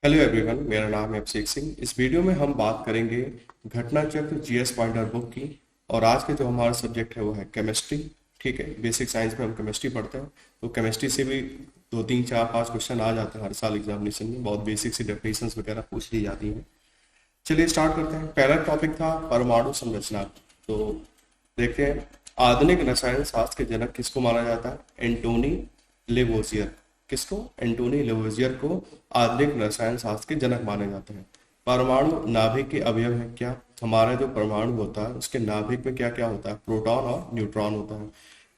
Hello everyone, मेरा नाम है अभिषेक सिंह। इस वीडियो में हम बात करेंगे घटना चक्र जीएस पॉइंटर बुक की। और आज के जो हमारा सब्जेक्ट है वो है केमिस्ट्री। ठीक है, बेसिक साइंस में हम केमिस्ट्री पढ़ते हैं, तो केमिस्ट्री से भी दो तीन चार पांच क्वेश्चन आ जाते हैं हर साल एग्जामिनेशन में। बहुत बेसिक सी डेफिनेशंस वगैरह पूछ ली जाती हैं। चलिए स्टार्ट करते हैं। पहला टॉपिक था परमाणु संरचना। तो देखते हैं, आधुनिक रसायन शास्त्र के जनक किसको माना जाता है? एंटोनी लेवोजियर। किसको? एंटोनी लेवोजियर को आधुनिक रसायन शास्त्र के जनक माने जाते हैं। परमाणु नाभिक के अवयव है क्या? हमारा जो परमाणु होता है उसके नाभिक में क्या क्या होता है? प्रोटॉन और न्यूट्रॉन होता है।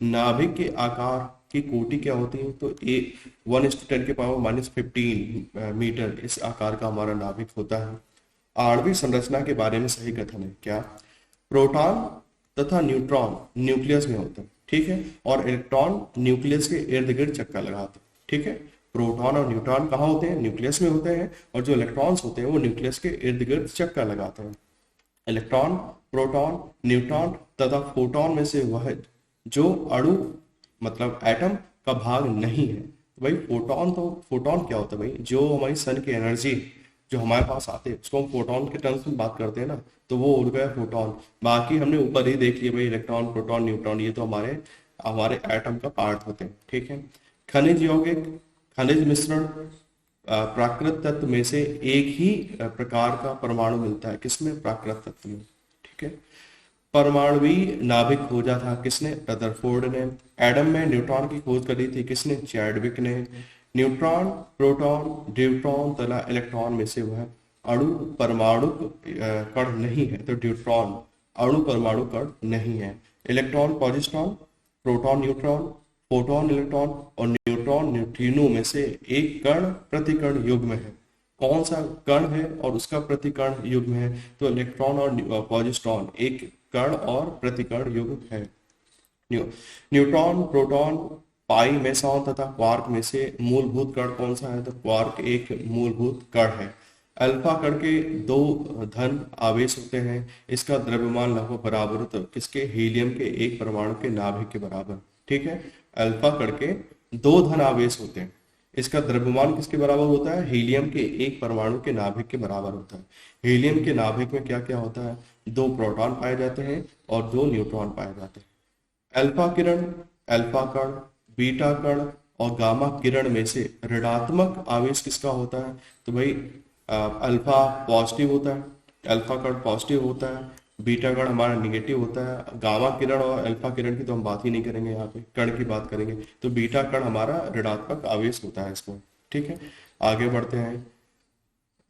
नाभिक के आकार की कोटि क्या होती है? तो ए 1:10⁻⁻15 मीटर इस आकार का हमारा नाभिक होता है। आणविक संरचना के बारे में सही कथन है क्या? प्रोटॉन तथा न्यूट्रॉन न्यूक्लियस में होते हैं, ठीक है, और इलेक्ट्रॉन न्यूक्लियस के इर्द गिर्द चक्कर लगाते हैं। ठीक है, प्रोटॉन और न्यूट्रॉन कहाँ होते हैं? न्यूक्लियस में होते हैं, और जो इलेक्ट्रॉन्स होते हैं वो न्यूक्लियस के इर्द गिर्द चक्कर लगाते हैं। इलेक्ट्रॉन, प्रोटॉन, न्यूट्रॉन तथा फोटॉन में से वह जो अणु मतलब एटम का भाग नहीं है। तो भाई फोटॉन, तो फोटॉन क्या होता है भाई? जो हमारी सन की एनर्जी जो हमारे पास आते हैं उसको हम फोटॉन के टर्म्स में बात करते हैं ना, तो वो हो गया फोटॉन। बाकी हमने ऊपर ही देख लिया भाई, इलेक्ट्रॉन, प्रोटॉन, न्यूट्रॉन, ये तो हमारे हमारे एटम का पार्ट होते हैं। ठीक है, खनिज यौगिक, खनिज मिश्रण, प्राकृत तत्व में से एक ही प्रकार का परमाणु मिलता है। किसमें? प्राकृत तत्व में। ठीक है, परमाणुवीय नाभिक खोजा था किसने? रदरफोर्ड ने। एडम में न्यूट्रॉन की खोज करी थी किसने? चैडविक ने। न्यूट्रॉन, प्रोटॉन, ड्यूट्रॉन तथा इलेक्ट्रॉन में से वह अणु परमाणु कण नहीं है। तो ड्यूट्रॉन अणु परमाणु कण नहीं है। Electron, positron, proton, neutron, photon, electron और न्यूट्रॉन न्यूट्रिनो में से एक कण प्रतिकण युग्म है। कौन सा कण है और उसका प्रतिकण युग्म है? तो इलेक्ट्रॉन और पॉजिट्रॉन एक कण और प्रतिकण युग्म है। न्यूट्रॉन, प्रोटॉन, पाई मेसॉन तथा क्वार्क में से मूलभूत कण कौन सा है? तो क्वार्क एक मूलभूत कण है। अल्फा कण के दो धन आवेश होते हैं। इसका द्रव्यमान लगभग बराबर होता है किसके? हीलियम के एक परमाणु के नाभिक के बराबर। ठीक है, अल्फा कण के दो धन आवेश होते हैं। इसका द्रव्यमान किसके बराबर होता है? हीलियम के एक परमाणु के नाभिक के बराबर होता है। हीलियम के नाभिक में क्या क्या होता है? दो प्रोटॉन पाए जाते हैं और दो न्यूट्रॉन पाए जाते हैं। अल्फा किरण, अल्फा कण, बीटा कण और गामा किरण में से ऋणात्मक आवेश किसका होता है? तो भाई अल्फा पॉजिटिव होता है, अल्फा कण पॉजिटिव होता है, बीटा कण हमारा निगेटिव होता है। गामा किरण और अल्फा किरण की तो हम बात ही नहीं करेंगे, यहाँ पे कण की बात करेंगे। तो बीटा कण हमारा ऋणात्मक आवेश होता है इसमें। ठीक है, आगे बढ़ते हैं।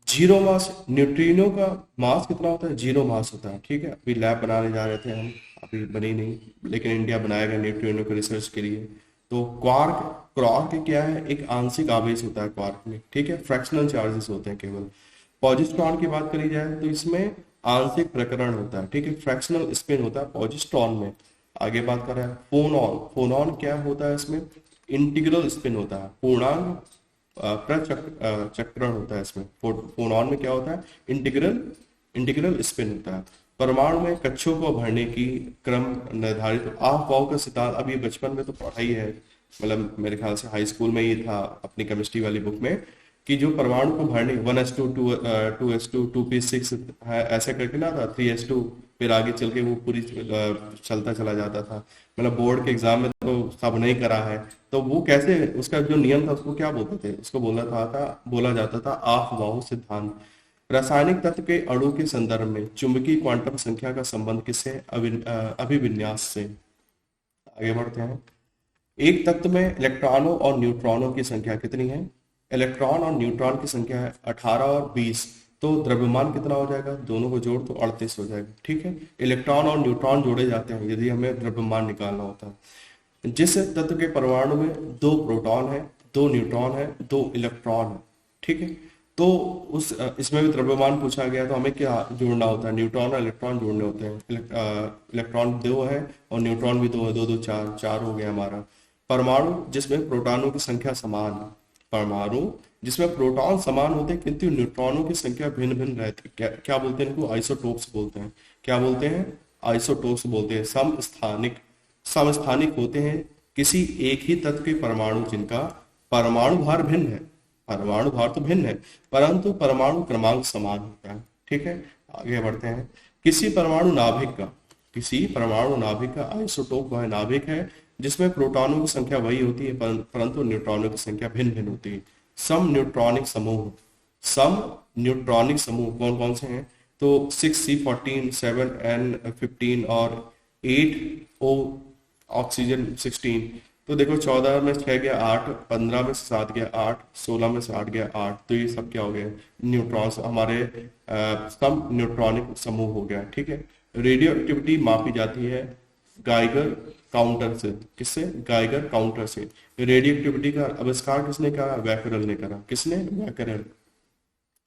जीरो मास, न्यूट्रिनो का मास कितना होता है? जीरो मास होता है। ठीक है, अभी लैब बनाने जा रहे थे हम, अभी बनी नहीं, लेकिन इंडिया बनाएगा न्यूट्रिनो के रिसर्च के लिए। तो क्वार्क, क्वार्क क्या है? एक आंशिक आवेश होता है क्वार्क में। ठीक है, फ्रैक्शनल चार्जेस होते हैं केवल। पॉजिट्रॉन की बात करी जाए तो इसमें आंशिक प्रकरण होता है। ठीक है, फ्रैक्शनल स्पिन होता है पॉजिट्रॉन में। आगे बात कर रहे हैं फोनॉन। फोनॉन क्या होता है? इसमें इंटीग्रल स्पिन होता है, पूर्णांक प्रचक्रण होता है इसमें। फोनॉन में क्या होता है? इंटीग्रल इंटीग्रल स्पिन होता है। परमाणु में कक्षों को भरने की क्रम निर्धारित आफ का सिद्धांत अभी बचपन में तो पढ़ा ही है, मतलब मेरे ख्याल से हाई स्कूल में ही था अपनी केमिस्ट्री वाली बुक में, कि जो परमाणु को भरने 1s2 2s2 2p6 है ऐसे करके ना था, 3s2, फिर आगे चल के वो पूरी चलता चला जाता था। मतलब बोर्ड के एग्जाम में तो सब नहीं करा है, तो वो कैसे, उसका जो नियम था उसको क्या बोलते थे? उसको बोला जाता था आफ सिद्धांत। रासायनिक तत्व के अणु के संदर्भ में चुंबकीय क्वांटम संख्या का संबंध किससे? अभिविन्यास से। आगे बढ़ते हैं। एक तत्व में इलेक्ट्रॉनों और न्यूट्रॉनों की संख्या कितनी है? इलेक्ट्रॉन और न्यूट्रॉन की संख्या है 18 और 20। तो द्रव्यमान कितना हो जाएगा? दोनों को जोड़ तो 38 हो जाएगा। ठीक है, इलेक्ट्रॉन और न्यूट्रॉन जोड़े जाते हैं यदि हमें द्रव्यमान निकालना होता है। जिस तत्व के परमाणु में दो प्रोटॉन है, दो न्यूट्रॉन है, दो इलेक्ट्रॉन है, ठीक है, तो उस इसमें भी द्रव्यमान पूछा गया, तो हमें क्या जोड़ना होता है? न्यूट्रॉन और इलेक्ट्रॉन जोड़ने होते हैं। इलेक्ट्रॉन दो है और न्यूट्रॉन भी दो है, दो दो चार, चार हो गया हमारा। परमाणु जिसमें प्रोटॉनों की संख्या समान है, परमाणु जिसमें प्रोटॉन समान होते हैं किंतु न्यूट्रॉनों की संख्या भिन्न भिन्न रहती है, क्या बोलते हैं इनको? आइसोटोप्स बोलते हैं। क्या बोलते हैं? आइसोटोप्स बोलते हैं। समस्थानिक होते हैं किसी एक ही तत्व के परमाणु जिनका परमाणु भार भिन्न है। परमाणु भार तो भिन्न है, परंतु परमाणु क्रमांक समान होता है। ठीक है, आगे बढ़ते हैं। किसी परमाणु नाभिक का आइसोटोप वह नाभिक है जिसमें प्रोटॉनों की संख्या वही होती है परंतु न्यूट्रॉनों की संख्या भिन्न भिन्न होती है। सम न्यूट्रॉनिक समूह कौन कौन से हैं? तो 6C14, 7N15 और 8O ऑक्सीजन 16। तो देखो 14 में 6 गया 8, 15 में 7 गया 8, 16 में से 8 गया 8, तो ये सब क्या हो गया? न्यूट्रॉन्स, हमारे सम न्यूट्रॉनिक समूह हो गया। ठीक है, रेडियो एक्टिविटी मापी जाती है गाइगर काउंटर से। किससे? गाइगर काउंटर से। रेडियो एक्टिविटी का आविष्कार किसने करा? बैकरल ने करा। किसने? बैकरल।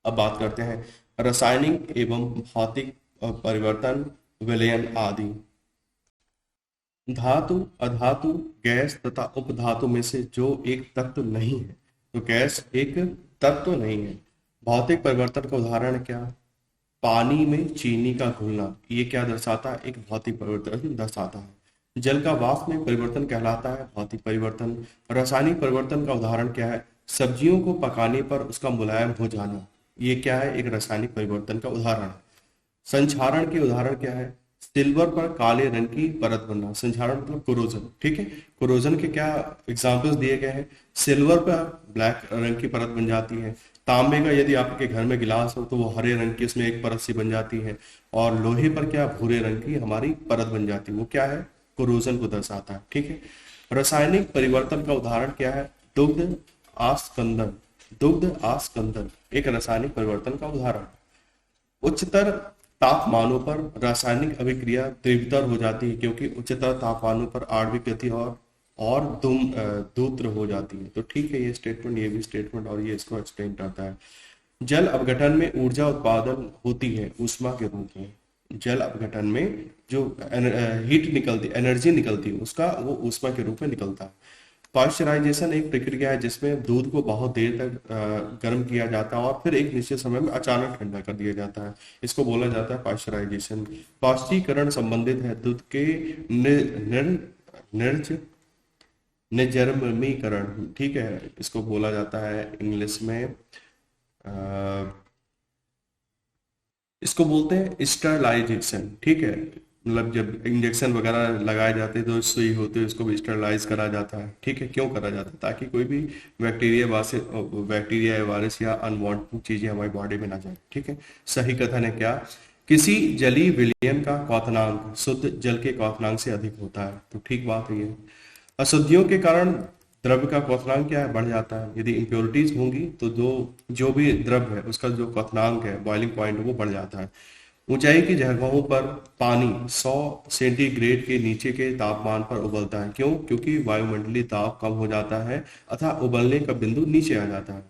अब बात करते हैं रासायनिक एवं भौतिक परिवर्तन, विलयन आदि। धातु, अधातु, गैस तथा उपधातु में से जो एक तत्व नहीं है, तो गैस एक तत्व नहीं है। भौतिक परिवर्तन का उदाहरण क्या? पानी में चीनी का घुलना, ये क्या दर्शाता है? एक भौतिक परिवर्तन दर्शाता है। जल का वाष्प में परिवर्तन कहलाता है भौतिक परिवर्तन। रासायनिक परिवर्तन का उदाहरण क्या है? सब्जियों को पकाने पर उसका मुलायम हो जाना, ये क्या है? एक रासायनिक परिवर्तन का उदाहरण है। संक्षारण के उदाहरण क्या है? सिल्वर पर काले रंग की परत बनना। संक्षारण मतलब कोरोजन। ठीक है, कोरोजन के क्या एग्जाम्पल्स दिए गए हैं? सिल्वर पर ब्लैक रंग की परत बन जाती है। तांबे का यदि आपके घर में गिलास हो तो वो हरे रंग की उसमें एक परत सी बन जाती है। और लोहे पर क्या? भूरे रंग की हमारी परत बन जाती है। वो क्या है? कोरोजन को दर्शाता है। ठीक है, रासायनिक परिवर्तन का उदाहरण क्या है? दुग्ध आस्कंदन एक रासायनिक परिवर्तन का उदाहरण। उच्चतर तापमानों पर रासायनिक अभिक्रिया तीव्रतर हो जाती है क्योंकि उच्चतर तापमानों पर आणविक गति और दूत्र हो जाती है। तो ठीक है, ये स्टेटमेंट, ये भी स्टेटमेंट, और ये इसको एक्सप्लेन करता है। जल अपघटन में ऊर्जा उत्पादन होती है ऊष्मा के रूप में। जल अपघटन में जो हीट निकलती, एनर्जी निकलती है, उसका वो ऊष्मा के रूप में निकलता है। पाश्चराइजेशन एक प्रक्रिया है जिसमें दूध को बहुत देर तक गर्म किया जाता है और फिर एक निश्चित समय में अचानक ठंडा कर दिया जाता है। इसको बोला जाता है पाश्चराइजेशन। पाश्चीकरण संबंधित है दूध के निर्ज निर्जमीकरण। ठीक है, इसको बोला जाता है इंग्लिश में इसको बोलते हैं स्टरलाइजेशन। ठीक है, मतलब जब इंजेक्शन वगैरह लगाए जाते हैं तो सुई होती है, उसको भी स्टरलाइज करा जाता है। ठीक है, क्यों करा जाता है? ताकि कोई भी बैक्टीरिया या वायरस या अनवांटेड चीजें हमारी बॉडी में ना जाए। ठीक है, सही कथन है क्या? किसी जलीय विलयन का क्वथनांक शुद्ध जल के क्वथनांक से अधिक होता है। तो ठीक बात है ये। अशुद्धियों के कारण द्रव्य का क्वथनांक क्या है? बढ़ जाता है। यदि इम्प्योरिटीज होंगी तो जो भी द्रव्य है उसका जो क्वथनांक है, बॉइलिंग पॉइंट, वो बढ़ जाता है। ऊंचाई की जगहों पर पानी 100 सेंटीग्रेड के नीचे के तापमान पर उबलता है। क्यों? क्योंकि वायुमंडलीय दाब कम हो जाता है अतः उबलने का बिंदु नीचे आ जाता है।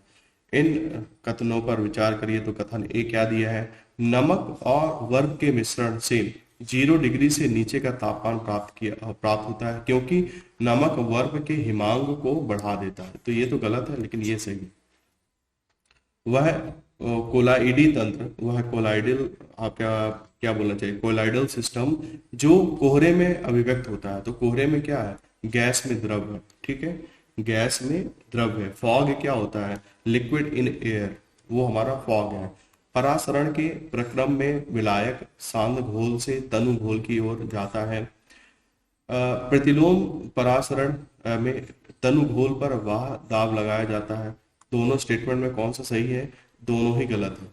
इन कथनों पर विचार करिए। तो कथन ए क्या दिया है? नमक और बर्फ के मिश्रण से 0 डिग्री से नीचे का तापमान प्राप्त होता है क्योंकि नमक बर्फ के हिमांक को बढ़ा देता है। तो ये तो गलत है, लेकिन ये सही है। वह कोलाइडी तंत्र, वह कोलाइडल, आप क्या बोलना चाहिए? कोलाइडल सिस्टम जो कोहरे में अभिव्यक्त होता है। तो कोहरे में क्या है? गैस में द्रव है। ठीक है, गैस में द्रव है। फॉग क्या होता है? लिक्विड इन एयर, वो हमारा फॉग है। परासरण के प्रक्रम में विलायक सांद्र घोल से तनु घोल की ओर जाता है। प्रतिलोम परासरण में तनु घोल पर वाह दाब लगाया जाता है। दोनों स्टेटमेंट में कौन सा सही है? दोनों ही गलत है।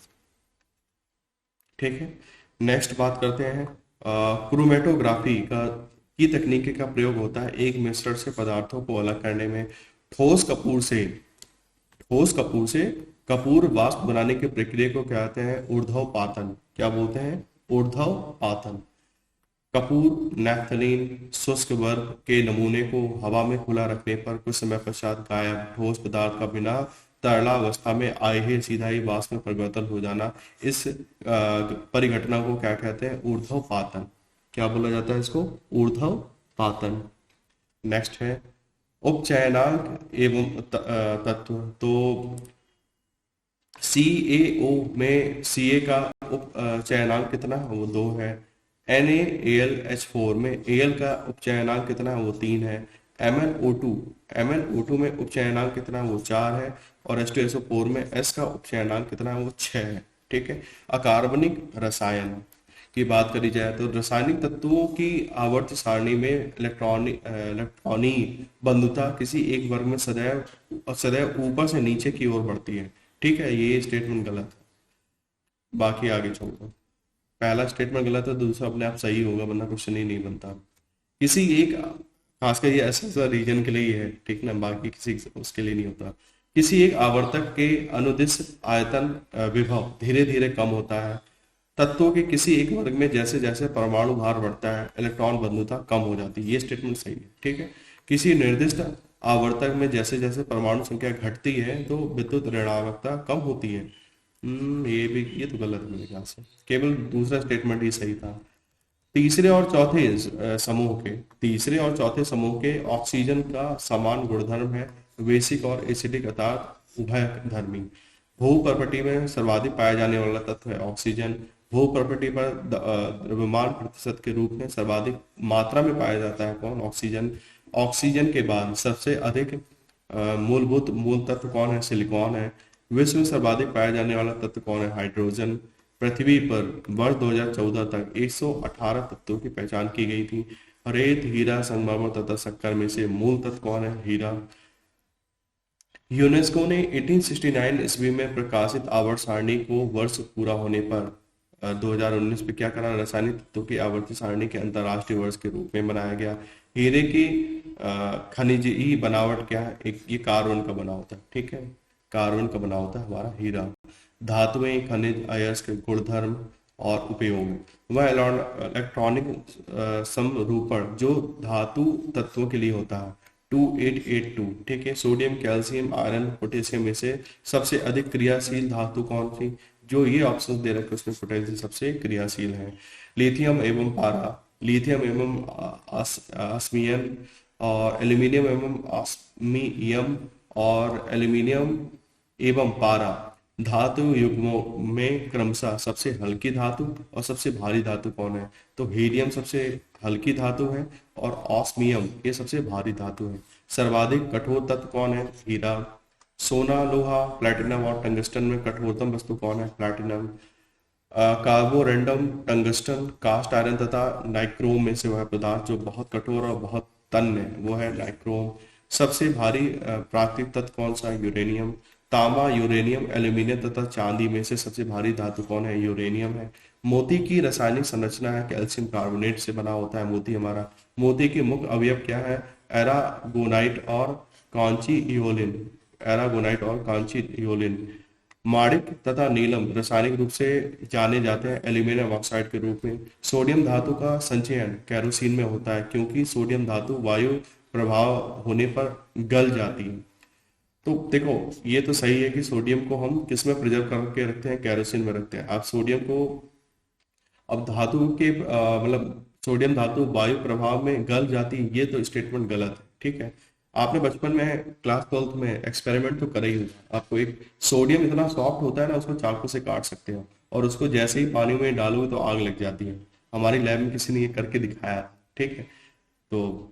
ठीक है, नेक्स्ट बात करते हैं। क्रोमेटोग्राफी की तकनीक का प्रयोग होता है एक मिश्रण से पदार्थों को अलग करने में। ठोस कपूर से कपूर वाष्प बनाने की प्रक्रिया को कहते हैं ऊर्ध्वपातन। क्या बोलते हैं? ऊर्ध्वपातन। कपूर नैफ्थलीन शुष्क बर्फ के नमूने को हवा में खुला रखने पर कुछ समय पश्चात गायब ठोस पदार्थ का बिना तरलावस्था में आए ही सीधा ही वाष्प में परिवर्तन हो जाना, इस परिघटना को क्या कहते हैं? ऊर्ध्वपातन। क्या बोला जाता है इसको? ऊर्ध्वपातन। नेक्स्ट है उपचयनांक एवं तत्व। तो CaO में Ca का उपचयनांक कितना है? वो 2 है। NaAlH4 में Al का उपचयनांक कितना है? वो 3 है। MnO2, MnO2 में उपचयनांक कितना है, वो 4 है। और H2SO4 में S का उपचयनांक कितना है, वो 6 है। ठीक है। अकार्बनिक रसायन की बात करी जाए तो रासायनिक तत्वों की आवर्त सारणी में इलेक्ट्रॉनी बंधुता किसी एक वर्ग में सदैव सदैव ऊपर से नीचे की ओर बढ़ती है। ठीक है, ये स्टेटमेंट गलत है। बाकी आगे चलते हैं। पहला स्टेटमेंट गलत है, दूसरा अपने आप सही होगा, वरना क्वेश्चन ही नहीं बनता। किसी एक, खासकर ये ऐसा रीजन के लिए ही है, ठीक ना, बाकी किसी उसके लिए नहीं होता। किसी एक आवर्तक के अनुदिश आयतन विभव धीरे धीरे कम होता है। तत्वों के किसी एक वर्ग में जैसे जैसे परमाणु भार बढ़ता है, इलेक्ट्रॉन बंधुता कम हो जाती है। ये स्टेटमेंट सही है। ठीक है। किसी निर्दिष्ट आवर्तक में जैसे जैसे परमाणु संख्या घटती है तो विद्युत ऋणात्मकता कम होती है। ये तो गलत है मेरे ख्याल से। केवल दूसरा स्टेटमेंट ही सही था। तीसरे और चौथे तीसरे और चौथे समूह के ऑक्सीजन का समान गुणधर्म है, बेसिक और एसिडिक अर्थात उभयधर्मी। भू प्रॉपर्टी में सर्वाधिक पाया जाने वाला तत्व है ऑक्सीजन। भू प्रॉपर्टी पर द्रव्यमान प्रतिशत के रूप में सर्वाधिक मात्रा में पाया जाता है कौन, ऑक्सीजन। ऑक्सीजन के बाद सबसे अधिक मूलभूत मूल तत्व कौन है, सिलिकॉन है। विश्व में सर्वाधिक पाया जाने वाला तत्व कौन है, हाइड्रोजन। पृथ्वी पर वर्ष 2014 तक 118 तत्वों की पहचान की गई थी। रेत, हीरा, संगमरमर तथा शक्कर में से मूल तत्व कौन है, हीरा। यूनेस्को ने 1869 ईस्वी में प्रकाशित आवर्त सारणी को वर्ष पूरा होने पर 2019 में क्या करा, रासायनिक तत्वों की आवर्ती सारणी के अंतर्राष्ट्रीय वर्ष के रूप में बनाया गया। हीरे की खनिजी बनावट क्या है, एक ये कार्बन का बना होता है। ठीक है, कार्बन का बना होता है हमारा हीरा। धातुएं, खनिज, अयस्क, गुणधर्म और उपयोग। वह इलेक्ट्रॉनिक समरूपण जो धातु तत्वों के लिए होता है 2882। ठीक है। सोडियम, कैल्शियम, आयरन, पोटेशियम में से सबसे अधिक क्रियाशील धातु कौन सी, जो ये ऑप्शन दे रखे उसमें पोटेशियम सबसे क्रियाशील है। लिथियम एवं पारा, लिथियम एवं ऑस्मियम, और एल्यूमिनियम एवं ऑस्मियम, और एल्यूमिनियम एवं पारा धातु युग्मों में क्रमशः सबसे हल्की धातु और सबसे भारी धातु कौन है, तो हीलियम सबसे हल्की धातु है और ऑस्मियम ये सबसे भारी धातु है। सर्वाधिक कठोर तत्व कौन है, हीरा। सोना, लोहा, प्लैटिनम और टंगस्टन में कठोरतम वस्तु कौन है, platinum. Carborundum, tungsten, cast iron तथा नाइक्रोम में से वह पदार्थ जो बहुत कठोर और बहुत तन्य है वो है नाइक्रोम। सबसे भारी प्राकृतिक तत्व कौन सा, यूरेनियम। तांबा, यूरेनियम, एल्यूमिनियम तथा चांदी में से सबसे भारी धातु कौन है, यूरेनियम है। मोती की रासायनिक संरचना है कैल्शियम कार्बोनेट से बना होता है मोती हमारा। मोती के मुख्य अवयव क्या है, एरागोनाइट और कांची इओलिन, एरागोनाइट और कांची इओलिन। माणिक तथा नीलम रासायनिक रूप से जाने जाते हैं एल्यूमिनियम ऑक्साइड के रूप में। सोडियम धातु का संचयन केरोसिन में होता है क्योंकि सोडियम धातु वायु प्रभाव होने पर गल जाती है। तो देखो ये तो सही है कि सोडियम को हम किस में प्रिजर्व करके रखते हैं, केरोसिन में रखते हैं। आप सोडियम को, अब धातु के मतलब सोडियम धातु वायु प्रभाव में गल जाती है, ये तो स्टेटमेंट गलत है। ठीक है। आपने बचपन में क्लास 12th में एक्सपेरिमेंट तो करा ही होगा। आपको एक सोडियम इतना सॉफ्ट होता है ना, उसको चाकू से काट सकते हो और उसको जैसे ही पानी में डालोगे तो आग लग जाती है। हमारी लैब में किसी ने ये करके दिखाया। ठीक है। तो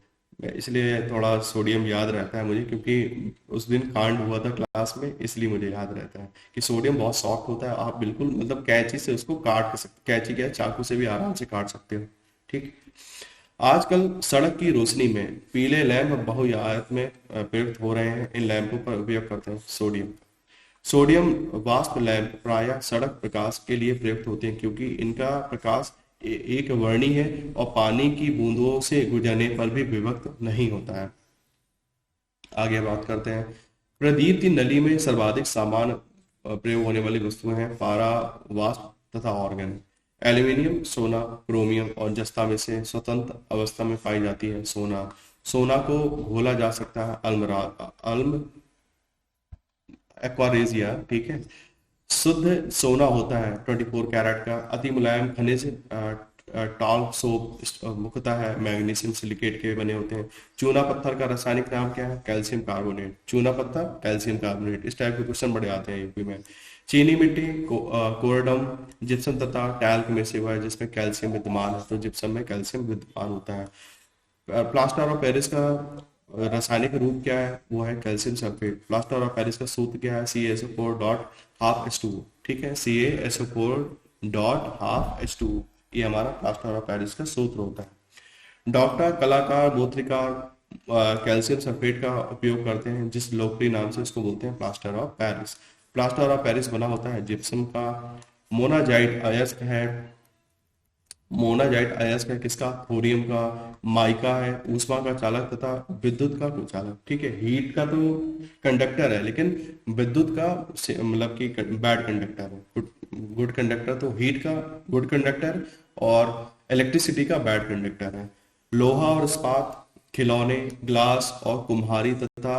इसलिए थोड़ा सोडियम याद रहता है मुझे, क्योंकि उस दिन कांड हुआ था क्लास में, इसलिए मुझे याद रहता है कि सोडियम बहुत सॉफ्ट होता है। आप बिल्कुल मतलब कैंची से उसको काट सकते, कैंची क्या चाकू से भी आराम से काट सकते हो। ठीक। आजकल सड़क की रोशनी में पीले लैंप बहुआयत में प्रयुक्त हो रहे हैं। इन लैंपों पर उपयोग करते हैं सोडियम। सोडियम वाष्प लैंप प्रायः सड़क प्रकाश के लिए प्रयुक्त होते हैं क्योंकि इनका प्रकाश एक वर्णी है और पानी की बूंदों से गुजरने पर भी विभक्त नहीं होता है। आगे बात करते हैं। प्रदीप की नली में सर्वाधिक सामान प्रयोग होने वाली वस्तुएं हैं पारा, वाष्प तथा ऑर्गन। एल्यूमिनियम, सोना, क्रोमियम और जस्ता में से स्वतंत्र अवस्था में पाई जाती है सोना। सोना को घोला जा सकता है अल्म एक्वारेजिया। ठीक है। शुद्ध सोना होता है 24 कैरेट का। अति मुलायम खनिज टॉल सोप मुख्यतः है मैग्नीशियम सिलिकेट के बने होते हैं। चूना पत्थर का रासायनिक नाम क्या है, कैल्शियम कार्बोनेट। चूना पत्थर, कैल्शियम कार्बोनेट, इस टाइप के क्वेश्चन बड़े आते हैं यूपी में। चीनी मिट्टी कोरडम, जिप्सम तथा टैल्क में से हुआ है जिसमें कैल्शियम विद्यमान है, तो जिप्सम में कैल्शियम विद्यमान होता है। प्लास्टर ऑफ पेरिस का रासायनिक रूप क्या है, वो है calcium sulphate. Plaster of Paris का सूत्र क्या है, CaSO4 डॉट हाफ H2O। ठीक है, CaSO4 डॉट हाफ H2O, ये हमारा प्लास्टर ऑफ पेरिस का सूत्र होता है। डॉक्टर, कलाकार, मूत्रिकार कैल्शियम सल्फेट का उपयोग करते हैं, जिस लोकप्रिय नाम से इसको बोलते हैं plaster of Paris. Plaster of Paris बना होता है जिप्सम का। मोनाजाइट अयस्क है, मोनाजाइट अयस्क है किसका, थोरियम का। माइका है ऊष्मा का चालक तथा विद्युत का कुचालक। ठीक है, हीट का तो कंडक्टर है, लेकिन विद्युत का मतलब कि बैड कंडक्टर है। गुड कंडक्टर तो हीट का गुड कंडक्टर, और इलेक्ट्रिसिटी का बैड कंडक्टर है। लोहा और इस्पात, खिलौने, ग्लास और कुम्हारी तथा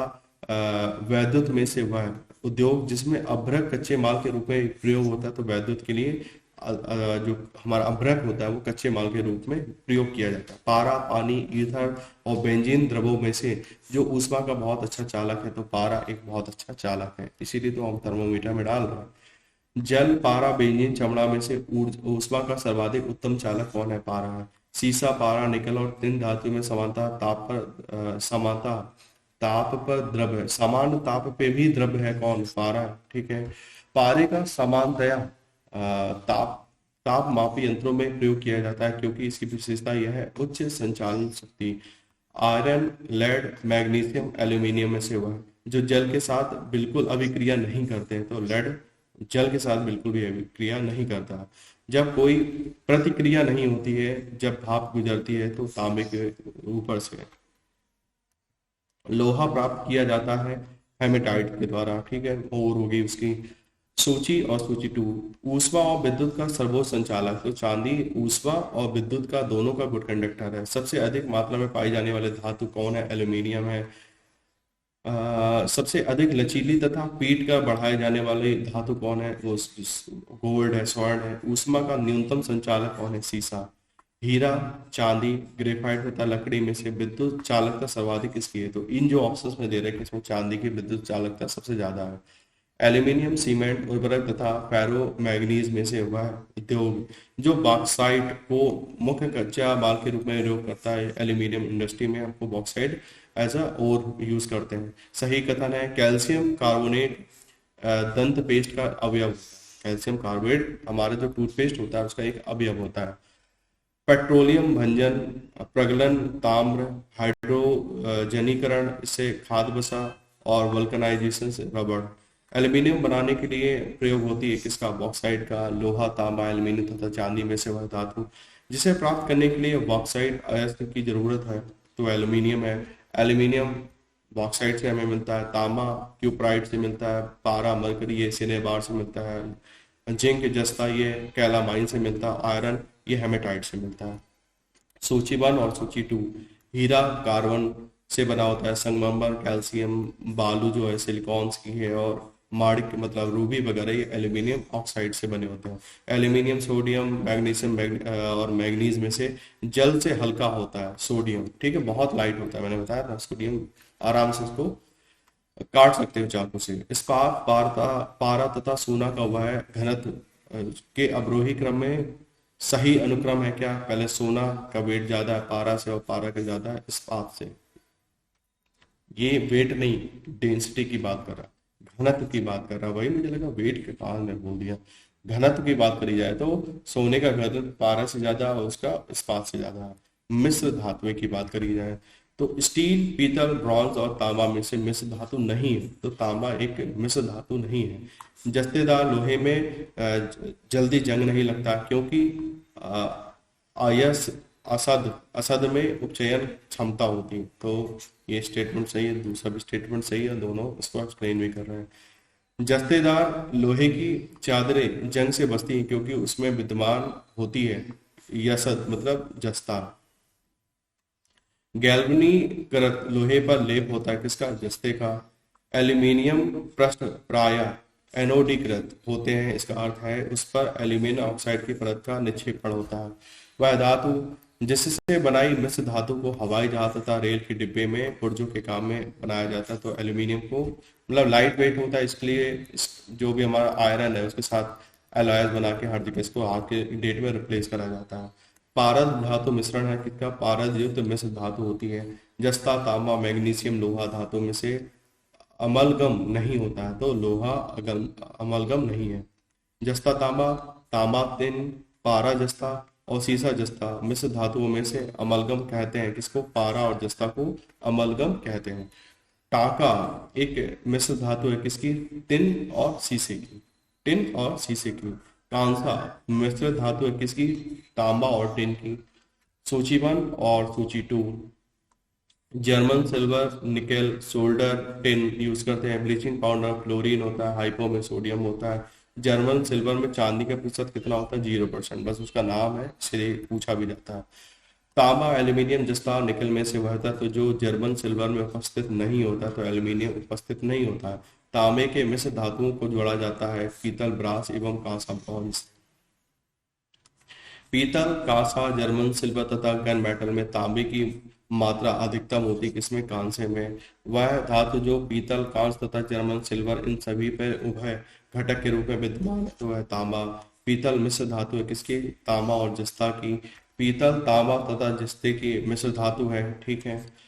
वैद्युत में से वह उद्योग जिसमें अभ्रक कच्चे माल के रूप में प्रयोग होता है। तो वैद्युत के लिए जो हमारा अभ्रक होता है वो कच्चे माल के रूप में प्रयोग किया जाता है। पारा, पानी, ईथर और बेंजीन द्रवों में से जो ऊष्मा का बहुत अच्छा चालक है, तो पारा एक बहुत अच्छा चालक है, इसीलिए तो हम थर्मोमीटर में डाल रहे हैं। जल, पारा, बेंजीन, चमड़ा में से ऊष्मा का सर्वाधिक उत्तम चालक कौन है, पारा है। सीसा, पारा, निकल और तीन धातु में समानता ताप पर समानता ताप पर द्रव है, समान ताप पे भी द्रव है, कौन, पारा है। ठीक है, पारे का समानतया ताप ताप मापी यंत्रों में प्रयोग किया जाता है, क्योंकि इसकी विशेषता यह है उच्च संचालन शक्ति। आयरन, लेड, मैग्नीशियम, एल्यूमिनियम में से वह जो जल के साथ बिल्कुल अभिक्रिया नहीं करते हैं। तो लेड जल के साथ बिल्कुल भी अभिक्रिया नहीं करता। जब कोई प्रतिक्रिया नहीं होती है, जब भाप गुजरती है, तो तांबे के ऊपर से लोहा प्राप्त किया जाता है हेमेटाइट के द्वारा। ठीक है, और होगी उसकी सूची और सूची 2। ऊष्मा और विद्युत का सर्वोच्च संचालक, तो चांदी ऊष्मा और विद्युत का दोनों का गुड कंडक्टर है। सबसे अधिक मात्रा में पाई जाने वाले धातु कौन है, एल्यूमिनियम है। सबसे अधिक लचीली तथा पीठ का बढ़ाए जाने वाले धातु कौन है, वो गोल्ड है, स्वर्ण है। ऊष्मा का न्यूनतम संचालक कौन है, सीसा। हीरा, चांदी, ग्रेफाइट तथा लकड़ी में से विद्युत चालकता सर्वाधिक किसकी है। तो इन जो ऑप्शंस में दे रहे हैं इसमें चांदी की विद्युत चालकता सबसे ज्यादा है। एल्यूमिनियम, सीमेंट, उर्वरक तथा फेरो मैग्नीज में से वह उद्योग जो बॉक्साइट को मुख्य कच्चा माल के रूप में प्रयोग करता है। एल्यूमिनियम इंडस्ट्री में हमको बॉक्साइट एज अ और यूज करते हैं। सही कथन है, कैल्शियम कार्बोनेट दंत पेस्ट का अवयव। कैल्शियम कार्बोनेट हमारा जो टूथपेस्ट होता है उसका एक अवयव होता है। पेट्रोलियम भंजन, प्रगलन, ताम्र, हाइड्रोजनीकरण से खाद बसा, और वल्कनाइजेशन से रबड़। एल्यूमिनियम बनाने के लिए प्रयोग होती है किसका, बॉक्साइट का। लोहा, तांबा, एल्यूमिनियम तथा चांदी में से वह धातु जिसे प्राप्त करने के लिए बॉक्साइट अयस्क की जरूरत है, तो एल्यूमिनियम है। एल्यूमिनियम बॉक्साइट से हमें मिलता है। तांबा क्यूप्राइट से मिलता है। पारा मरकरी ये सिनेबार से मिलता है। जिंक जस्ता ये कैलामाइन से मिलता है। आयरन ये हेमेटाइट से मिलता है। सूची 1 और सूची 2। हीरा कार्बन से बना होता है। संगमरमर, कैल्शियम, बालू जो है सिलिकॉन्स की है, और मार्क मतलब रूबी वगैरह ये एल्यूमिनियम ऑक्साइड से बने होते हैं। एल्यूमिनियम, सोडियम, मैग्नीशियम और मैग्नीज में से जल से हल्का होता है सोडियम। ठीक है, बहुत लाइट होता है, मैंने बताया था। सोडियम आराम से इसको काट सकते हो चाकू से। इस्पात, पारा तथा सोना का वह घनत्व के अवरोही क्रम में सही अनुक्रम है क्या, पहले सोना का वेट ज्यादा है पारा से, और पारा का ज्यादा है इस्पात से। ये वेट नहीं डेंसिटी की बात कर रहा, घनत्व की बात कर रहा। वही मुझे लगा वेट के कारण मैं बोल दिया। घनत्व की बात करी जाए तो सोने का घनत्व पारा से ज्यादा और उसका इस्पात से ज्यादा है। मिश्र धातुएं की बात करी जाए तो स्टील, पीतल, ब्रॉन्ज और तांबा में से मिश्र धातु नहीं है, तो तांबा एक मिश्र धातु नहीं है। जस्तेदार लोहे में जल्दी जंग नहीं लगता, क्योंकि अयस असद असद में उपचयन क्षमता होती है। तो ये स्टेटमेंट सही है, दूसरा भी स्टेटमेंट सही है, दोनों इसको एक्सप्लेन भी कर रहे हैं। जस्तेदार लोहे की चादरें जंग से बचती हैं, क्योंकि उसमें विद्यमान होती है यसद मतलब जस्ता। गैल्वनीकृत लोहे पर लेप होता है किसका, जस्ते का। एल्यूमिनियम पृष्ठ प्राय एनोडीकृत होते हैं, इसका अर्थ है उस पर एल्यूमिनियम ऑक्साइड की परत का निक्षेपण होता है। वह धातु जिससे बनाई मिश्र धातु को हवाई जहाज तथा रेल के डिब्बे में पुर्जों के काम में बनाया जाता है। तो एल्यूमिनियम को मतलब लाइट वेट होता है, इसलिए जो भी हमारा आयरन है उसके साथ एलॉयज बना के हर जगह इसको आज के डेट में रिप्लेस करा जाता है। पारद धातु मिश्रण है किसका? पारद युक्त मिश्र धातु होती है। जस्ता, तांबा, मैग्नीशियम, लोहा धातु में से अमलगम नहीं होता है, तो लोहा अमलगम नहीं है। जस्ता तांबा, तांबा तिन, पारा जस्ता और सीसा जस्ता मिश्र धातुओं में से अमलगम कहते हैं किसको? पारा और जस्ता को अमलगम कहते हैं। टाका एक मिश्र धातु है किसकी? टिन और शीशे की। टिन और शीशे की। कांसा मिश्र धातु है किसकी? तांबा और टिन की। सूची 1 और सूची 2, German silver, nickel, solder, tin use करते हैं। ब्लीचिंग पाउडर क्लोरीन होता है, हाइपो में सोडियम होता है। जर्मन सिल्वर में चांदी का प्रतिशत कितना होता है? 0%, बस उसका नाम है इसलिए पूछा भी जाता है। तांबा, एल्यूमिनियम, जस्ता, निकल में से वह तत्व जो जर्मन सिल्वर में उपस्थित नहीं होता, तो एल्यूमिनियम उपस्थित नहीं होता है। तांबे के मिश्र धातुओं को जोड़ा जाता है पीतल, ब्रास एवं कांसा ब्रॉन्ज। पीतल, कांसा, जर्मन सिल्वर तथा गन मेटल में तांबे की मात्रा अधिकतम होती है किसमें? कांसे में। वह धातु जो पीतल, कांस तथा जर्मन सिल्वर इन सभी पर उभय घटक के रूप में विद्यमान है, तो वह तांबा। पीतल मिश्र धातु है किसकी? तांबा और जस्ता की। पीतल, तांबा तथा जस्ते की मिश्र धातु है, ठीक है।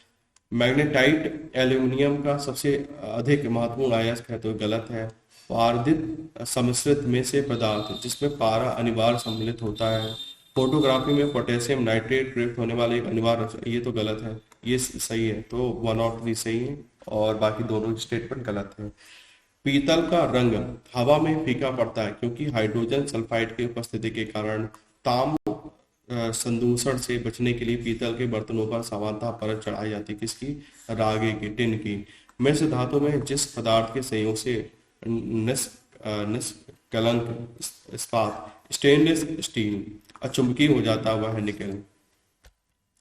मैग्नेटाइट एल्यूमिनियम का सबसे अधिक महत्वपूर्ण अयस्क है, तो गलत है। पारदित सम्मिश्रित में से पदार्थ जिसमें पारा अनिवार्य सम्मिलित होता है। फोटोग्राफी में पोटेशियम नाइट्रेट प्रयुक्त होने वाले एक अनिवार्य, ये तो गलत है, ये सही है, तो 1 और 3 सही है और बाकी दोनों स्टेटमेंट गलत है। पीतल का रंग हवा में फीका पड़ता है क्योंकि हाइड्रोजन सल्फाइड की उपस्थिति के कारण। ताम संदूषण से बचने के लिए पीतल के बर्तनों पर सामान्यतः परत चढ़ाई जाती है किसकी? रागे की, टिन की। मिश्र धातु में जिस पदार्थ के संयोग से निष्कलंक इस्पात स्टेनलेस स्टील अचुंबकीय हो जाता है, वह है निकेल।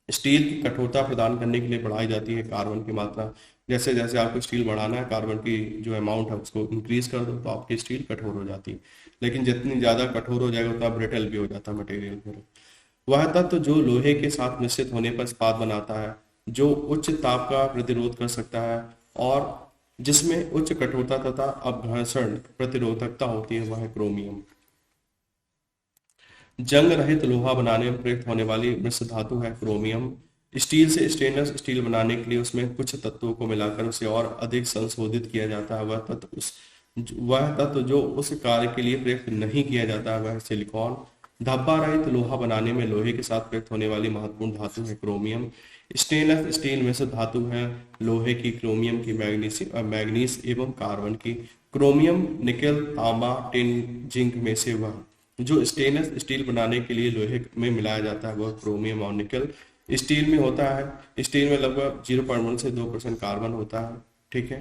स्टील की कठोरता प्रदान करने के लिए बढ़ाई जाती है कार्बन की मात्रा। जैसे जैसे आपको स्टील बढ़ाना है, कार्बन की जो अमाउंट है उसको इंक्रीज कर दो, तो आपकी स्टील कठोर हो जाती है। लेकिन जितनी ज्यादा कठोर हो जाएगा उतना ब्रिटल भी हो जाता है मटेरियल फिर। वह तत्व जो लोहे के साथ मिश्रित होने पर इस्पात बनाता है, जो उच्च ताप का प्रतिरोध कर सकता है और जिसमें उच्च कठोरता तथा अपघर्षण प्रतिरोधकता होती है, वह है क्रोमियम। जंग रहित लोहा बनाने में प्रयुक्त होने वाली मिश्र धातु है क्रोमियम। स्टील से स्टेनलेस स्टील बनाने के लिए उसमें कुछ तत्वों को मिलाकर उसे और अधिक संशोधित किया जाता है। वह तत्व जो उस कार्य के लिए प्रयुक्त नहीं किया जाता है, वह है सिलिकॉन। धब्बा रहित लोहा बनाने में लोहे के साथ प्रयुक्त होने वाली महत्वपूर्ण धातु है क्रोमियम। स्टेनलेस स्टील में से धातु है लोहे की, क्रोमियम की, मैग्नीस एवं कार्बन की। क्रोमियम, निकेल, तांबा, टिन, जिंक में से वह जो स्टेनलेस स्टील बनाने के लिए लोहे में मिलाया जाता है, वह क्रोमियम और निकेल। स्टील में होता है, स्टील में लगभग 0.1 से 2% कार्बन होता है, ठीक है।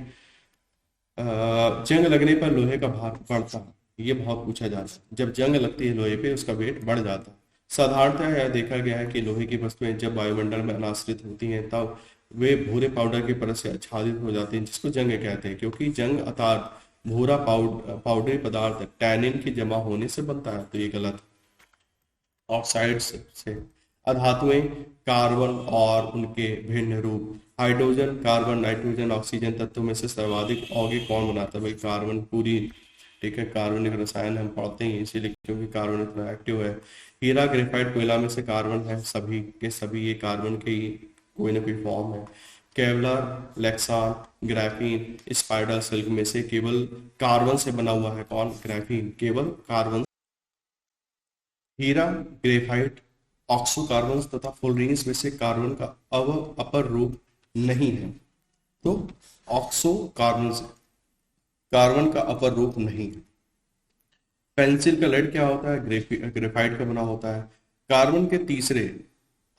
जंग लगने पर लोहे का भार बढ़ता है, ये बहुत पूछा जाता है। जब जंग लगती है लोहे पे उसका वेट बढ़ जाता है। साधारणतः यह देखा गया है कि लोहे की वस्तुएं जब वायुमंडल में अनाश्रित होती हैं तब वे भूरे पाउडर की परत से आच्छादित हो जाती हैं, जिसको जंग कहते हैं। क्योंकि जंग अर्थात भूरा पाउडरी पदार्थ टैनिन के जमा होने से बनता है, तो ये गलत है। ऑक्साइड्स से अधातुएं, कार्बन और उनके भिन्न रूप। हाइड्रोजन, कार्बन, नाइट्रोजन, ऑक्सीजन तत्वों में से सर्वाधिक यौगिक कौन बनाता है? भाई कार्बन, पूरी, ठीक है। कार्बनिक रसायन हम पढ़ते हैं इसीलिए क्योंकि कार्बन इतना एक्टिव है। हीरा, ग्रेफाइट, कोयला में से कार्बन है, सभी के सभी ये कार्बन के ही कोई ना कोई फॉर्म है। केवलर, लेक्सान, ग्राफीन, स्पाइडर सिल्क में से केवल कार्बन से बना हुआ है कौन? ग्राफीन, केवल कार्बन। हीरा, ग्रेफाइट, ऑक्सोकार्बन तथा फुलरीन्स में से कार्बन का अपर रूप नहीं है, तो ऑक्सोकार्बन से कार्बन का अपर रूप नहीं है। पेंसिल का लेड क्या होता है? ग्रेफाइट का बना होता है। कार्बन के तीसरे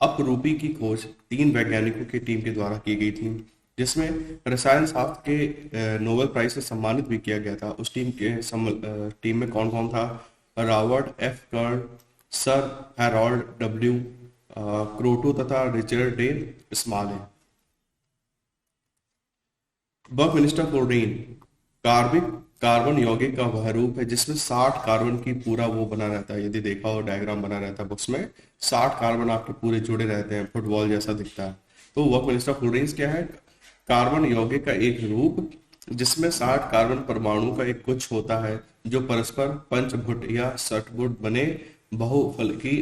अपरूपी की खोज 3 वैज्ञानिकों की टीम के द्वारा की गई थी, जिसमें रसायन शास्त्र के नोबेल प्राइज से सम्मानित भी किया गया था। उस टीम में कौन कौन था? Robert F Curl, sir Harold W Kroto तथा रिचर्ड डे स्मॉले। बकमिंस्टर फ्लोरीन कार्बन यौगिक का वह रूप है जिसमें 60 कार्बन की पूरा वो बना रहता है। यदि देखा हो डायग्राम बना रहता है बुक्स में, 60 कार्बन आपके पूरे जुड़े रहते हैं, फुटबॉल जैसा दिखता है। तो बकमिंस्टर फ्लोरीन क्या है? कार्बन यौगिक का एक रूप जिसमें 60 कार्बन परमाणु का एक गुच्छ होता है जो परस्पर पंचभुट या षटभुट बने बहुफलकी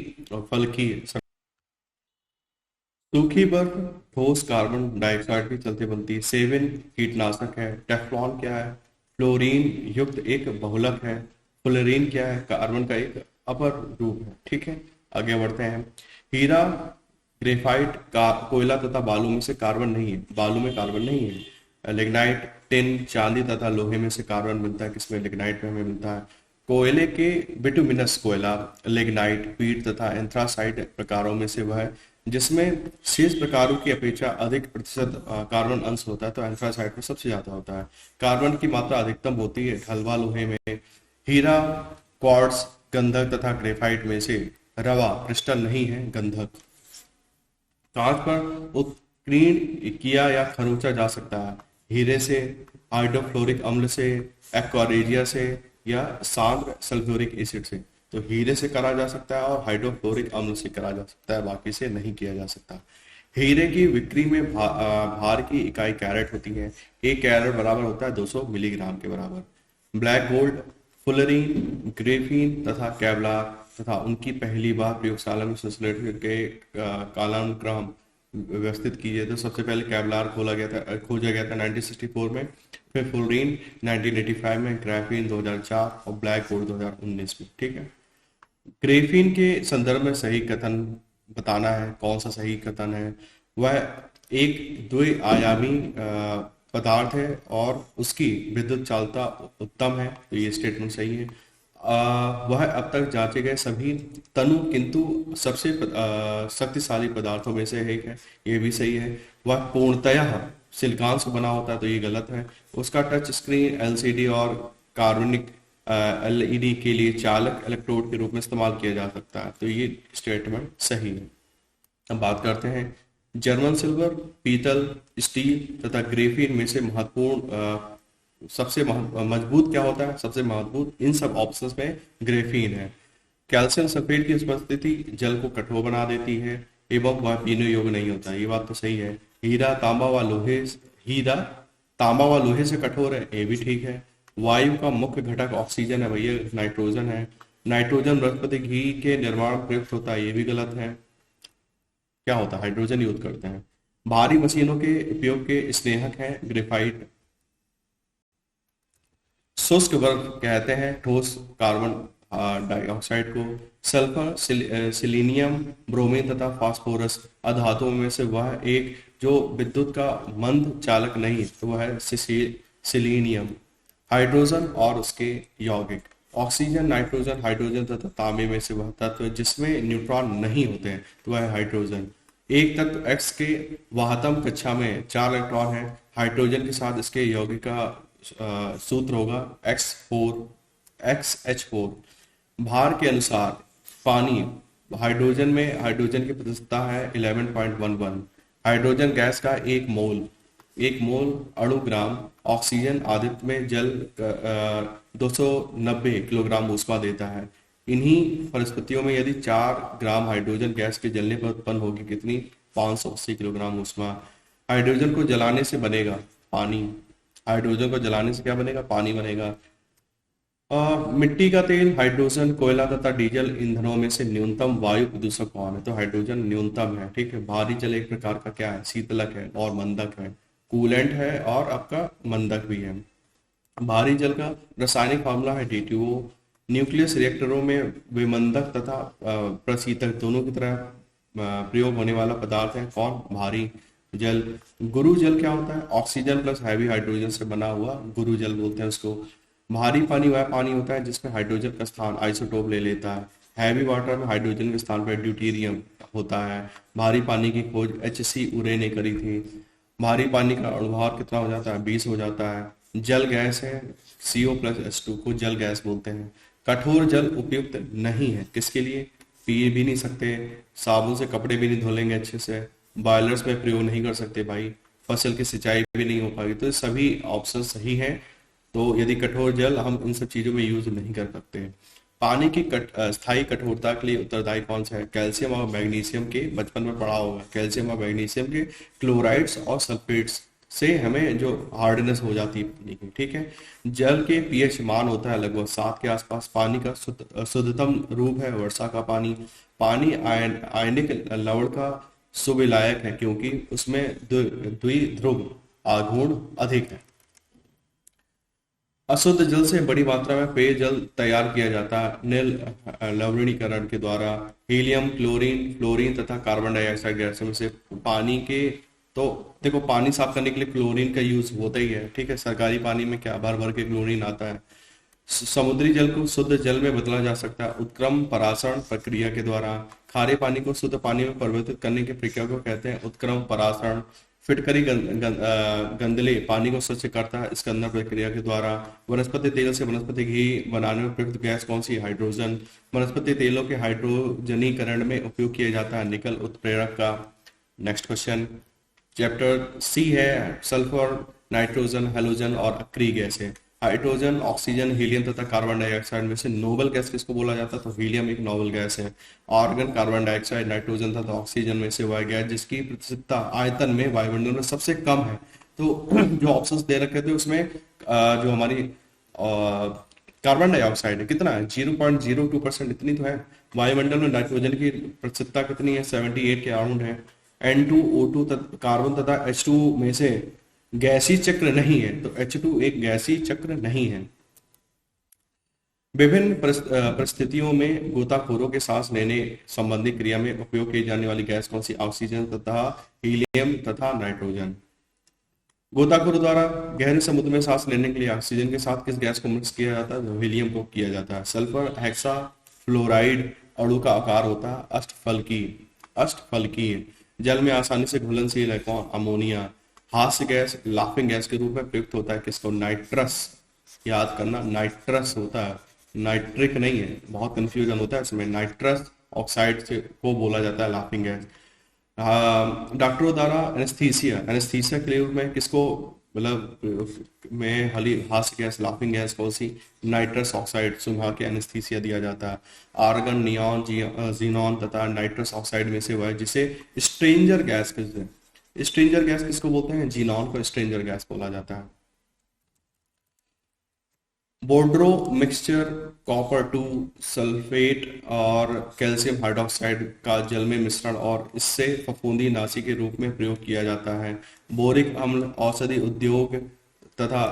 सूखी बर्फ ठोस कार्बन डाइऑक्साइड के चलते बनती है। सेवन कीटनाशक है। टेफ्लॉन क्या है? फ्लोरीन युक्त एक बहुलक है। फ्लोरीन क्या है? कार्बन का एक अपर रूप है। ठीक है, आगे बढ़ते हैं। हीरा, ग्रेफाइट का कोयला तथा बालू में से कार्बन नहीं है। बालू में कार्बन नहीं है। लिग्नाइट, टिन, चांदी तथा लोहे में से कार्बन मिलता है। किसमें? लिग्नाइट में हमें मिलता है। कोयले के बिटुमिनस कोयला, लिग्नाइट, पीट तथा एंथ्रासाइट प्रकारों में से वह है जिसमें शेष प्रकारों की अपेक्षा अधिक प्रतिशत कार्बन अंश होता है। तो एंथ्रासाइट में सबसे ज्यादा होता है। कार्बन की मात्रा अधिकतम होती है ढलवा लोहे में। हीरा, क्वार्ट्ज, गंधक तथा ग्रेफाइट में से रवा क्रिस्टल नहीं है, गंधक। कांच पर उत्कीर्ण किया या खरोंचा जा सकता है। हीरे से, हाइड्रोफ्लोरिक अम्ल से, एक्वारेजिया से या सांद्र सल्फ्यूरिक एसिड से। तो हीरे से करा जा सकता है और हाइड्रोफ्लोरिक अम्ल से करा जा सकता है, बाकी से नहीं किया जा सकता। हीरे की बिक्री में भार की इकाई कैरेट होती है। एक कैरेट बराबर होता है 200 मिलीग्राम के बराबर। ब्लैक गोल्ड, फुलरीन, ग्रेफीन तथा केवलार तथा उनकी पहली बार प्रयोगशाला में संश्लेषण करके कालानुक्रम व्यवस्थित किए। तो सबसे पहले केवलार खोजा गया था 1964 में, फिर फ्लोरीन 1985 में, ग्राफीन 2004 और ब्लैक गोल्ड 2019 में। ठीक है, ग्रेफीन के संदर्भ में सही कथन बताना है। कौन सा सही कथन है? वह एक द्विआयामी पदार्थ है और उसकी विद्युत चालकता उत्तम है। तो ये स्टेटमेंट सही है। वह अब तक जांचे गए सभी तनु किंतु सबसे शक्तिशाली पदार्थों में से एक है। ये भी सही है। वह पूर्णतया सिलिकॉन से बना होता है। तो ये गलत है। उसका टच स्क्रीन, एलसीडी और कार्बनिक एलईडी के लिए चालक इलेक्ट्रोड के रूप में इस्तेमाल किया जा सकता है। तो ये स्टेटमेंट सही है। अब बात करते हैं जर्मन सिल्वर, पीतल, स्टील तथा ग्रेफीन में से महत्वपूर्ण सबसे मजबूत क्या होता है? सबसे मजबूत इन सब ऑप्शंस में ग्रेफीन है। कैल्शियम सल्फेट की उपस्थिति जल को कठोर बना देती है एवं वह पीने योग्य नहीं होता। ये बात तो सही है। हीरा तांबा व लोहे से कठोर है। ये भी ठीक है। वायु का मुख्य घटक ऑक्सीजन है भैया, नाइट्रोजन है। नाइट्रोजन वनस्पति घी के निर्माण में प्रयुक्त होता है। ये भी गलत है। क्या होता है? हाइड्रोजन यूज करते हैं। भारी मशीनों के उपयोग के स्नेहक है ग्रेफाइट। शुष्क बर्फ कहते हैं ठोस कार्बन डाइऑक्साइड को। सल्फर, सिलीनियम, ब्रोमीन तथा फास्फोरस अधातुओं में से वह एक जो विद्युत का मंद चालक नहीं है, तो वह है सिलीनियम। हाइड्रोजन और उसके यौगिक। ऑक्सीजन, नाइट्रोजन, हाइड्रोजन तथा तांबे में से वह तत्व जिसमें न्यूट्रॉन नहीं होते हैं, तो वह है हाइड्रोजन। एक तत्व एक्स के वाहतम कक्षा में 4 इलेक्ट्रॉन है। हाइड्रोजन के साथ इसके यौगिक का सूत्र होगा XH4। भार के अनुसार पानी, हाइड्रोजन में हाइड्रोजन की प्रतिशतता है 11.11। हाइड्रोजन गैस का एक मोल अणुग्राम ऑक्सीजन आदित्य में जल 290 किलोग्राम ऊष्मा देता है। इन्हीं परिस्थितियों में यदि 4 ग्राम हाइड्रोजन गैस के जलने पर उत्पन्न होगी कितनी? 580 किलोग्राम ऊष्मा। हाइड्रोजन को जलाने से बनेगा पानी। हाइड्रोजन को जलाने से क्या बनेगा? पानी बनेगा। मिट्टी का तेल, हाइड्रोजन, कोयला तथा डीजल ईंधनों में से न्यूनतम वायु प्रदूषक कौन है? तो हाइड्रोजन न्यूनतम है। ठीक है। भारी जल एक प्रकार का क्या है? शीतलक है और मंदक है। कूलेंट है और आपका मंदक भी है। भारी जल का रासायनिक फार्मूला है D2O। न्यूक्लियस रिएक्टरों में विमंदक तथा प्रशीतक दोनों की तरह प्रयोग होने वाला पदार्थ है कौन? भारी जल। गुरु जल क्या होता है? ऑक्सीजन प्लस हैवी हाइड्रोजन से बना हुआ गुरु जल बोलते हैं उसको। भारी पानी वह पानी होता है जिसमें हाइड्रोजन का स्थान आइसोटोप ले लेता है। हैवी वाटर में हाइड्रोजन के स्थान पर ड्यूटेरियम होता है। भारी पानी की खोज HC उरे ने करी थी। भारी पानी का अणुभार कितना हो जाता है? 20 हो जाता है। जल गैस है CO+H2 को जल गैस बोलते हैं। कठोर जल उपयुक्त नहीं है किसके लिए? पिए भी नहीं सकते, साबुन से कपड़े भी नहीं धोलेंगे अच्छे से, बॉयलर्स में प्रयोग नहीं कर सकते भाई, फसल की सिंचाई भी नहीं हो पाएगी। तो सभी ऑप्शन सही हैं। तो यदि कठोर जल, हम इन सब चीजों में यूज नहीं कर सकते। पानी की स्थायी कठोरता के लिए उत्तरदायी कौन सा है? कैल्शियम और मैग्नीशियम के, बचपन में पढ़ा होगा, कैल्शियम और मैग्नीशियम के क्लोराइड्स और सल्फेट्स से हमें जो हार्डनेस हो जाती है पानी की। ठीक है। जल के pH मान होता है लगभग 7 के आसपास। पानी का शुद्धतम रूप है वर्षा का पानी। पानी आयनिक लवण का सुविलायक है क्योंकि उसमें द्विध्रुव आघूर्ण अधिक है। अशुद्ध जल से बड़ी मात्रा में पेयजल तैयार किया जाता है नील लवणीकरण के द्वारा। हीलियम, क्लोरीन, फ्लोरीन तथा कार्बन डाइऑक्साइड गैसों में से पानी के, तो देखो पानी साफ करने के लिए क्लोरीन का यूज होता ही है, ठीक है। सरकारी पानी में क्या भर भर के क्लोरीन आता है। समुद्री जल को शुद्ध जल में बदला जा सकता है उत्क्रम परासरण प्रक्रिया के द्वारा। खारे पानी को शुद्ध पानी में परिवर्तित करने की प्रक्रिया को कहते हैं उत्क्रम परासरण। फिटकरी गंदले पानी को स्वच्छ करता है स्कंदन प्रक्रिया के द्वारा। वनस्पति तेल से वनस्पति घी बनाने में प्रयुक्त गैस कौन सी? हाइड्रोजन। वनस्पति तेलों के हाइड्रोजनीकरण में उपयोग किया जाता है निकल उत्प्रेरक का। नेक्स्ट क्वेश्चन, चैप्टर सी है सल्फर, नाइट्रोजन, हेलोजन और अक्रिय गैस है। हाइड्रोजन, ऑक्सीजन, हीलियम तथा कार्बन डाइऑक्साइड में से नोबल गैस किसको बोला जाता है? तो हीलियम एक नोबल गैस है। आर्गन, कार्बन डाइऑक्साइड, नाइट्रोजन तथा ऑक्सीजन में से वह गैस जिसकी प्रतिशतता आयतन में वायुमंडल में सबसे कम है। तो जो ऑप्शंस दे रखे थे उसमें जो हमारी कार्बन डाइऑक्साइड है कितना है? 0.02% इतनी तो है। वायुमंडल में नाइट्रोजन की प्रतिशतता कितनी है? 78 के अराउंड है। N2O2 कार्बन तथा H2 में से गैसीय चक्र नहीं है, तो H2 एक गैसीय चक्र नहीं है। विभिन्न परिस्थितियों में गोताखोरों के सांस लेने संबंधी क्रिया में उपयोग की जाने वाली गैस कौन सी? ऑक्सीजन तथा हीलियम तथा नाइट्रोजन। गोताखोरों द्वारा गहरे समुद्र में सांस लेने के लिए ऑक्सीजन के साथ किस गैस को मिक्स किया जाता है? हीलियम को किया जाता है। सल्फर हेक्सा फ्लोराइड अणु का आकार होता है अष्टफलकीय। जल में आसानी से घुलनशील है कौन? अमोनिया। हास्य गैस लाफिंग गैस के रूप में प्रयुक्त होता है किसको? नाइट्रस। याद करना नाइट्रस होता है, नाइट्रिक नहीं है, बहुत कंफ्यूजन होता है इसमें। नाइट्रस ऑक्साइड से को बोला जाता है लाफिंग गैस। डॉक्टरों द्वारा एनेस्थीसिया के लिए में किसको मतलब में हास्य गैस लाफिंग गैस कौन सी? नाइट्रस ऑक्साइड सुंघा के एनेस्थीसिया दिया जाता है। आर्गन, नियॉन, जीनॉन तथा नाइट्रस ऑक्साइड में से वह जिसे स्ट्रेंजर गैस किसको बोलते हैं? जीनॉन को स्ट्रेंजर गैस बोला जाता है। बोर्डो मिक्सचर कॉपर 2 सल्फेट और कैल्शियम हाइड्रोक्साइड का जल में मिश्रण और इससे फफूंदी नाशी के रूप में प्रयोग किया जाता है। बोरिक अम्ल औषधि उद्योग तथा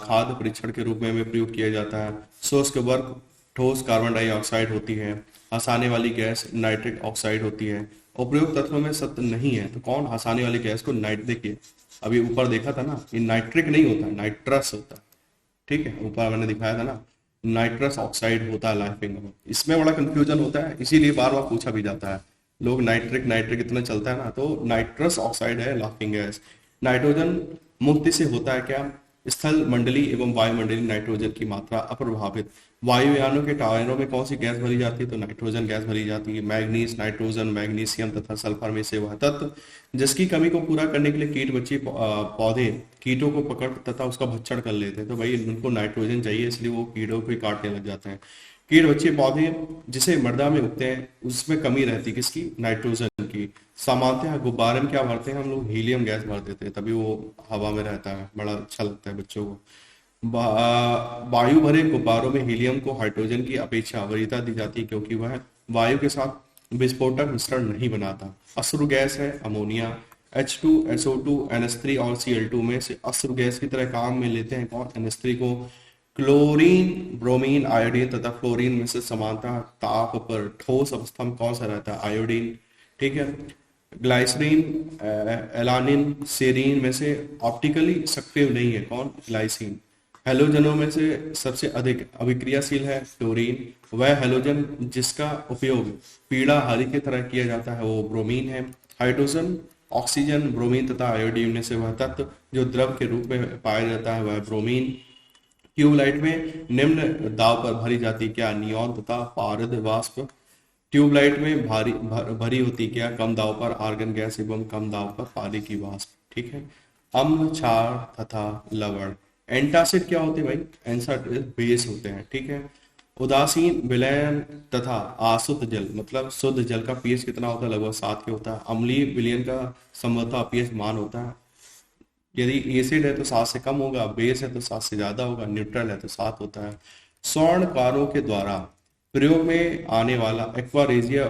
खाद्य परीक्षण के रूप में प्रयोग किया जाता है। शुष्क वर्ग ठोस कार्बन डाइऑक्साइड होती है। हंसाने वाली गैस नाइट्रिक ऑक्साइड होती है। उपयुक्त तत्वों में सत्य नहीं है, तो कौन? हंसाने वाली गैस को देखिए अभी ऊपर देखा था ना, ये नाइट्रिक नहीं होता, नाइट्रस होता है, ठीक है। ऊपर मैंने दिखाया था ना, नाइट्रस ऑक्साइड होता है लाफिंग में। इसमें बड़ा कंफ्यूजन होता है, इसीलिए बार बार पूछा भी जाता है। लोग नाइट्रिक इतना चलता है ना, तो नाइट्रस ऑक्साइड है लाफिंग गैस। नाइट्रोजन मुक्ति से होता है क्या? स्थल मंडली एवं वायुमंडलीय नाइट्रोजन की मात्रा अप्रभावित। वायुयानों के टायरों में कौन सी गैस भरी जाती है? तो नाइट्रोजन गैस भरी जाती है। मैग्नीज, नाइट्रोजन, मैग्नीशियम तथा सल्फर में से वह तत्व जिसकी कमी को पूरा करने के लिए कीट बच्चे पौधे कीटों को पकड़ तथा उसका भक्षण कर लेते हैं। तो भाई उनको नाइट्रोजन चाहिए, इसलिए वो कीड़ों को काटने लग जाते हैं। कीट बच्चे पौधे जिसे मृदा में उगते हैं उसमें कमी रहती है किसकी? नाइट्रोजन की। सामान्यतः गुब्बारे में क्या भरते हैं हम लोग? हीलियम गैस भर देते हैं, तभी वो हवा में रहता है, बड़ा अच्छा लगता है बच्चों को। वायु भरे गुब्बारों में हीलियम को हाइड्रोजन की अपेक्षा वरीयता दी जाती है क्योंकि वह वायु के साथ विस्फोटक मिश्रण नहीं बनाता। अश्रु गैस है अमोनिया। H2, SO2, NH3 और Cl2 में से अश्रु गैस की तरह काम में लेते हैं कौन? NH3 को। क्लोरीन, ब्रोमीन, आयोडीन तथा फ्लोरीन में से समानता ताप पर ठोस अवस्था में कौन सा रहता है? आयोडीन, ठीक है। ग्लाइसरीन, एलानिन, सेरीन में से ऑप्टिकली सक्रिय नहीं है कौन? ग्लाइसिन। हेलोजनों में से सबसे अधिक अभिक्रियाशील है फ्लोरीन। वह हेलोजन जिसका उपयोग पीला हरी की तरह किया जाता है वो ब्रोमीन है। हाइड्रोजन, ऑक्सीजन, ब्रोमीन तथा आयोडीन में से वह तत्व जो द्रव के रूप में पाया जाता है वह ब्रोमीन। ट्यूबलाइट में निम्न दाब पर भरी जाती क्या? नियॉन तथा पारद वाष्प। ट्यूबलाइट में भरी होती क्या? कम दाब पर आर्गन गैस एवं कम दाब पर पानी की वाष्प, ठीक है। अम्ल, क्षार तथा लवण। एंटासिड क्या होते हैं भाई? एंटासिड बेस होते हैं, ठीक है। उदासीन, विलयन तथा अशुद्ध जल, मतलब शुद्ध जल का पीएच कितना होता है? लगभग 7 के होता है। अम्लीय विलयन का संभवतः पीएच मान होता है। यदि एसिड है तो 7 से कम होगा, बेस है तो 7 से ज्यादा होगा, न्यूट्रल है तो 7 होता है। स्वर्णकारों के द्वारा प्रयोग में आने वाला एक्वारेजिया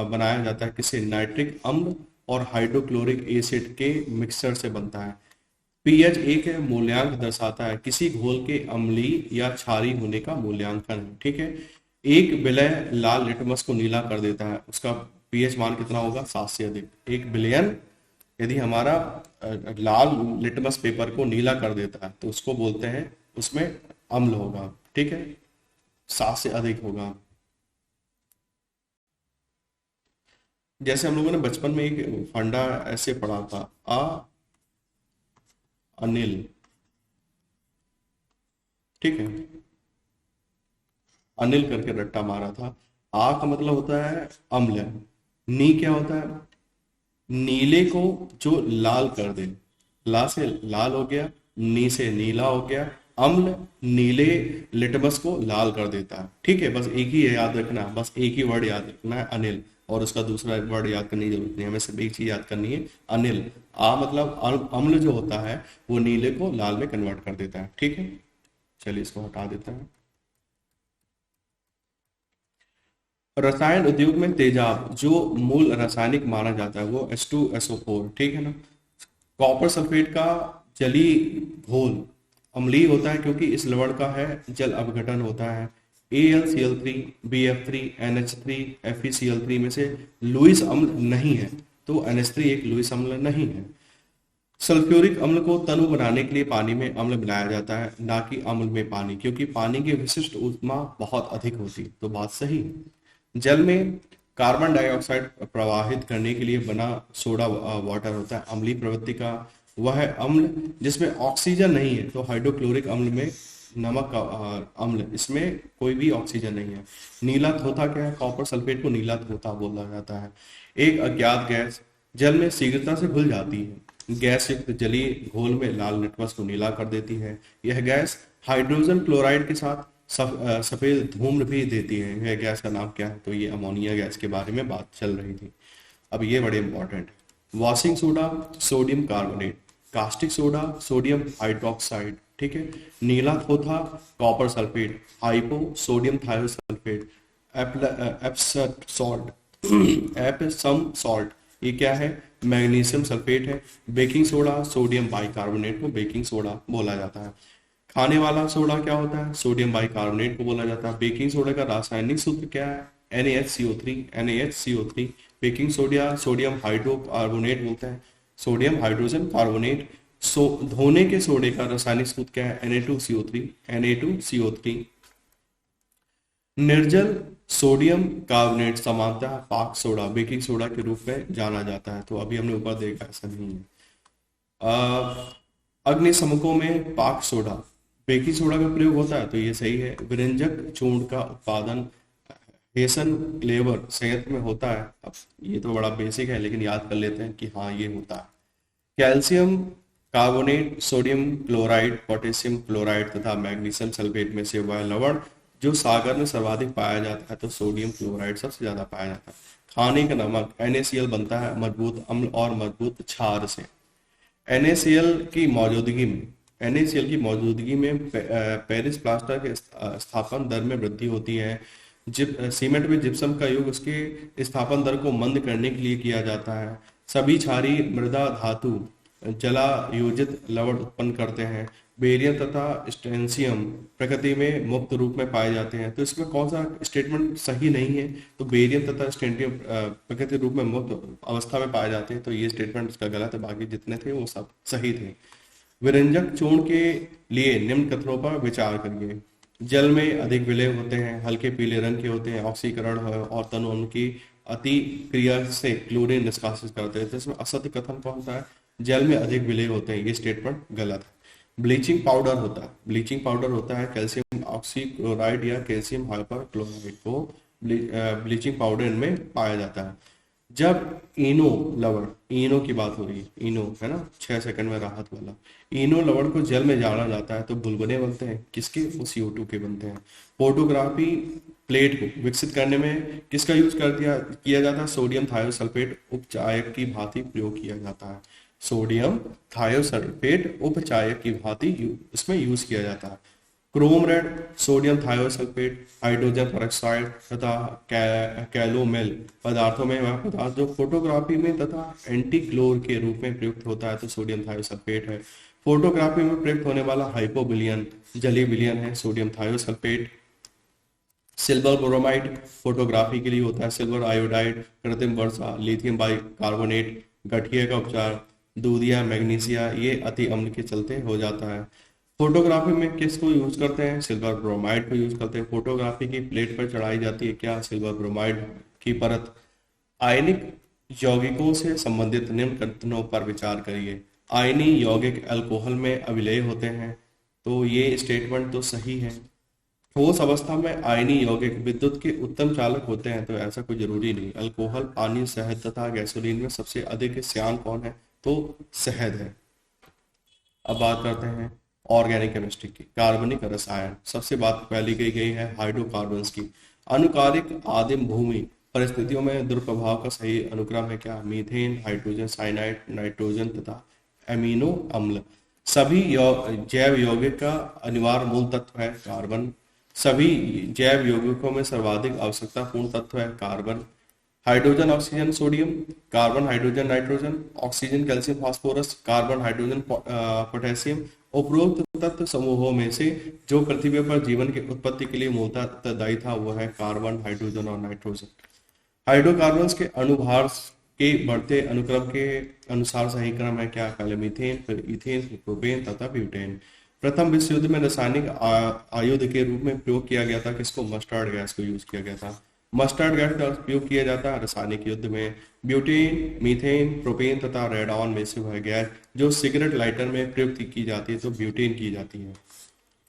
बनाया जाता है किसे? नाइट्रिक अम्ल और हाइड्रोक्लोरिक एसिड के मिक्सचर से बनता है। पीएच एक मूल्यांक दर्शाता है किसी घोल के अम्लीय या क्षारीय होने का मूल्यांकन है। ठीक है, एक विलय लाल लिटमस को नीला कर देता है, उसका पीएच मान कितना होगा? 7 से अधिक। 1 बिलियन यदि हमारा लाल लिटमस पेपर को नीला कर देता है तो उसको बोलते हैं, उसमें अम्ल होगा। ठीक है, 7 से अधिक होगा। जैसे हम लोगों ने बचपन में एक फंडा ऐसे पढ़ा था, अनिल। ठीक है, अनिल करके रट्टा मारा था। आ का मतलब होता है अम्ल, नी क्या होता है? नीले को जो लाल कर दे, ला से लाल हो गया, नी से नीला हो गया। अम्ल नीले लिटमस को लाल कर देता है। ठीक है, बस एक ही याद रखना, बस एक ही वर्ड याद रखना है, अनिल, और उसका दूसरा वर्ड याद करने की जरूरत नहीं है, हमें सिर्फ एक चीज याद करनी है, अनिल। आ मतलब अम्ल जो होता है वो नीले को लाल में कन्वर्ट कर देता है। ठीक है, चलिए इसको हटा देते हैं। रसायन उद्योग में तेजाब जो मूल रासायनिक माना जाता है वो H2SO4। ठीक है ना। कॉपर सल्फेट का जलीय घोल अम्लीय होता है क्योंकि इस लवण का है जल अपघटन होता है। AlCl3, BF3, NH3, FeCl3 में से लुईस अम्ल नहीं है, तो NH3 एक लुईस अम्ल नहीं है। सल्फ्यूरिक अम्ल को तनु बनाने के लिए पानी में अम्ल मिलाया जाता है, ना कि अम्ल में पानी, क्योंकि पानी की विशिष्ट ऊष्मा बहुत अधिक होती। तो बात सही है। जल में कार्बन डाइऑक्साइड प्रवाहित करने के लिए बना सोडा वाटर होता है अम्लीय प्रवृत्ति का। वह अम्ल जिसमें ऑक्सीजन नहीं है, तो हाइड्रोक्लोरिक अम्ल में नमक का अम्ल, इसमें कोई भी ऑक्सीजन नहीं है। नीला थोथा क्या है? कॉपर सल्फेट को नीला थोथा बोला जाता है। एक अज्ञात गैस जल में शीघ्रता से घुल जाती है, गैस युक्त जलीय घोल में लाल लिटमस को नीला कर देती है। यह गैस हाइड्रोजन क्लोराइड के साथ सफेद धूम्र भी देती है। यह गैस का नाम क्या है? तो ये अमोनिया गैस के बारे में बात चल रही थी। अब ये बड़े इंपॉर्टेंट है। Washing soda sodium carbonate, caustic soda sodium hydroxide. ठीक है, नीला थोथा copper sulphate, hypo sodium thiosulphate, Epsom salt Epsom salt, ये क्या है? मैग्नीशियम सल्फेट है। बेकिंग सोडा सोडियम बाइकार्बोनेट को बेकिंग सोडा बोला जाता है। खाने वाला सोडा क्या होता है? सोडियम बाइकार्बोनेट को बोला जाता है। बेकिंग सोडा का रासायनिक सूत्र क्या है? NaHCO3। Baking soda sodium hydrocarbonate बोलते हैं, सोडियम हाइड्रोजन कार्बोनेट। धोने के सोडे का रासायनिक सूत्र क्या है? Na2CO3। निर्जल सोडियम कार्बोनेट सामान्यतः पाक सोडा बेकिंग सोडा के रूप में जाना जाता है। तो अभी हमने ऊपर देखा ऐसा नहीं है। अग्निशमकों में पाक सोडा बेकिंग सोडा का प्रयोग होता है, तो ये सही है। व्यंजक चूर्ण का उत्पादन हेसन क्लेवर संयंत्र में होता है। अब ये तो बड़ा बेसिक है, लेकिन याद कर लेते हैं कि हाँ ये होता है। Calcium carbonate, sodium chloride, potassium chloride तथा मैग्नीशियम सल्फेट में से वह लवण जो सागर में सर्वाधिक पाया जाता है, तो सोडियम क्लोराइड सबसे ज्यादा पाया जाता है। खाने का नमक NaCl बनता है मजबूत अम्ल और मजबूत क्षार से। NaCl की मौजूदगी में पेरिस प्लास्टर के स्थापन दर में वृद्धि होती है। सीमेंट में जिप्सम का योग उसके स्थापन दर को मंद करने के लिए किया जाता है। सभी क्षारीय मृदा धातु जलायोजित लवण उत्पन्न करते हैं। बेरियम तथा स्ट्रेंशियम प्रकृति में मुक्त रूप में पाए जाते हैं। तो इसमें कौन सा स्टेटमेंट सही नहीं है? तो बेरियम तथा स्ट्रेंशियम प्रकृति रूप में मुक्त अवस्था में पाए जाते हैं, तो ये स्टेटमेंट इसका गलत है। बाकी जितने थे वो सब सही थे। विरंजक चूर्ण के लिए निम्न कथनों पर विचार करिए। जल में अधिक विलय होते हैं, हल्के पीले रंग के होते हैं, ऑक्सीकरण और तनु उनकी अति क्रिया से क्लोरीन निष्कासित करते हैं। तो इसमें असत्य कथन कौन सा है? जल में अधिक विलय होते हैं, ये स्टेटमेंट गलत है। ब्लीचिंग पाउडर होता है कैल्शियम ऑक्सीक्लोराइड या कैल्शियम हाइपर क्लोराइड को ब्लीचिंग पाउडर इनमें पाया जाता है। जब इनो लवण, इनो की बात हो रही है, इनो है ना, 6 सेकंड में राहत वाला, इनो लवण को जल में जाना जाता है तो बुलबुले बनते हैं। किसके? वो CO2 के बनते हैं। फोटोग्राफी प्लेट को विकसित करने में किसका यूज किया जाता है? सोडियम थायोसल्फेट उपचायक की भांति प्रयोग किया जाता है। सोडियम थायोसल्फेट उपचायक की भांति इसमें यूज किया जाता है। Chrome red, sodium thiosulphate, hydrogen peroxide तथा कैलोमेल पदार्थों में वह पदार्थ जो फोटोग्राफी में तथा एंटी ग्लोर के रूप में प्रयुक्त होता है तो सोडियम थायोसल्फेट है। फोटोग्राफी में प्रयुक्त होने वाला हाइपोविलियन जलीय विलयन है sodium thiosulphate. Silver bromide photography के लिए होता है। सिल्वर आयोडाइड कृत्रिम वर्षा, लिथियम बाइकार्बोनेट गठिया का उपचार, दूधिया मैग्नीशिया ये अति अम्ल के चलते हो जाता है। फोटोग्राफी में किसको यूज करते हैं? सिल्वर ब्रोमाइड को यूज करते हैं। फोटोग्राफी की प्लेट पर चढ़ाई जाती है क्या? सिल्वर ब्रोमाइड की परत। आयनिक यौगिकों से संबंधित निम्न कथनों पर विचार करिए। आयनी यौगिक अल्कोहल में अविलेय होते हैं, तो ये स्टेटमेंट तो सही है। ठोस अवस्था में आयनी यौगिक विद्युत के उत्तम चालक होते हैं, तो ऐसा कोई जरूरी नहीं। अल्कोहल, पानी, शहद तथा गैसोलीन में सबसे अधिक श्यान कौन है? तो शहद है। अब बात करते हैं ऑर्गेनिक केमिस्ट्री की। कार्बनिक रसायन सबसे बात पहली कही गई है हाइड्रोकार्बन्स की। अनुकारिक आदिम भूमि परिस्थितियों में दुष्प्रभाव का सही अनुक्रम है क्या? मीथेन, हाइड्रोजन साइनाइड, नाइट्रोजन तथा एमिनो अम्ल। सभी जैव यौगिक का अनिवार्य मूल तत्व है कार्बन। सभी जैव यौगिकों में सर्वाधिक आवश्यकतापूर्ण तत्व है carbon. Hydrogen oxygen sodium, carbon hydrogen nitrogen, oxygen calcium phosphorus, carbon hydrogen potassium. उपरोक्त तत्व समूहों में से जो पृथ्वी पर जीवन की उत्पत्ति के लिए मूलतः उत्तरदायी था वह है कार्बन, हाइड्रोजन और नाइट्रोजन। हाइड्रोकार्बन्स के अणुभार के बढ़ते अनुक्रम के अनुसार सही क्रम है क्या? पहले मीथेन, फिर इथेन, फिर प्रोपेन तथा ब्यूटेन। प्रथम विश्व युद्ध में रासायनिक आयुध के रूप में प्रयोग किया गया था किसको? मस्टर्ड गैस को यूज किया गया था। मस्टर्ड गैस का उपयोग किया जाता है रासायनिक युद्ध में। ब्यूटेन, मीथेन, प्रोपेन तथा रेडॉन में से वह गैस जो सिगरेट लाइटर में प्रयुक्त की जाती है तो ब्यूटेन की जाती है।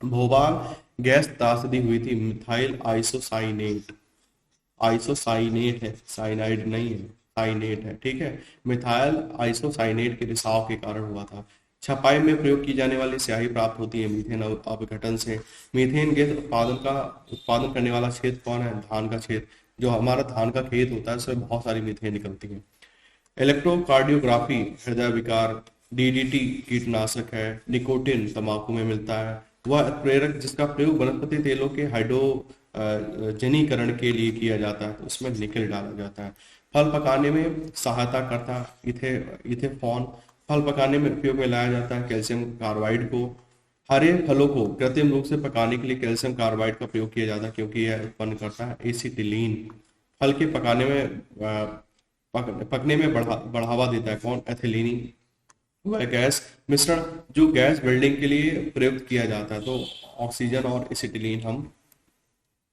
भोपाल गैस त्रासदी हुई थी मिथाइल आइसोसाइनेट। आइसोसाइनेट है, साइनाइड नहीं है, साइनेट है, ठीक है। मिथाइल आइसोसाइनेट के रिसाव के कारण हुआ था। छपाई में प्रयोग की जाने वाली स्याही प्राप्त होती है मीथेन अपघटन से। मीथेन गैस उत्पादन करने वाला क्षेत्र कौन है? धान का क्षेत्र। जो हमारा धान का खेत होता है उसमें बहुत सारी मीथेन निकलती है। इलेक्ट्रोकार्डियोग्राफी हृदय विकार। डीडीटी कीटनाशक है। निकोटिन तंबाकू में मिलता है। वह प्रेरक जिसका प्रयोग वनस्पति तेलों के जनीकरण के लिए किया जाता है तो उसमें निकल डाला जाता है। फल पकाने में सहायता करता इथेफॉन। फल पकाने में उपयोग में लाया जाता है कैल्शियम कार्बाइड को। हरे फलों को कृत्रिम रूप से पकाने के लिए कैल्शियम कार्बाइड का प्रयोग किया जाता है क्योंकि यह उत्पन्न करता है एसिटिलीन। फल के पकाने में पकने में बढ़ावा देता है कौन? एथिलीन। वह गैस मिश्रण जो गैस बिल्डिंग के लिए प्रयुक्त किया जाता है तो ऑक्सीजन और एसिटिलीन हम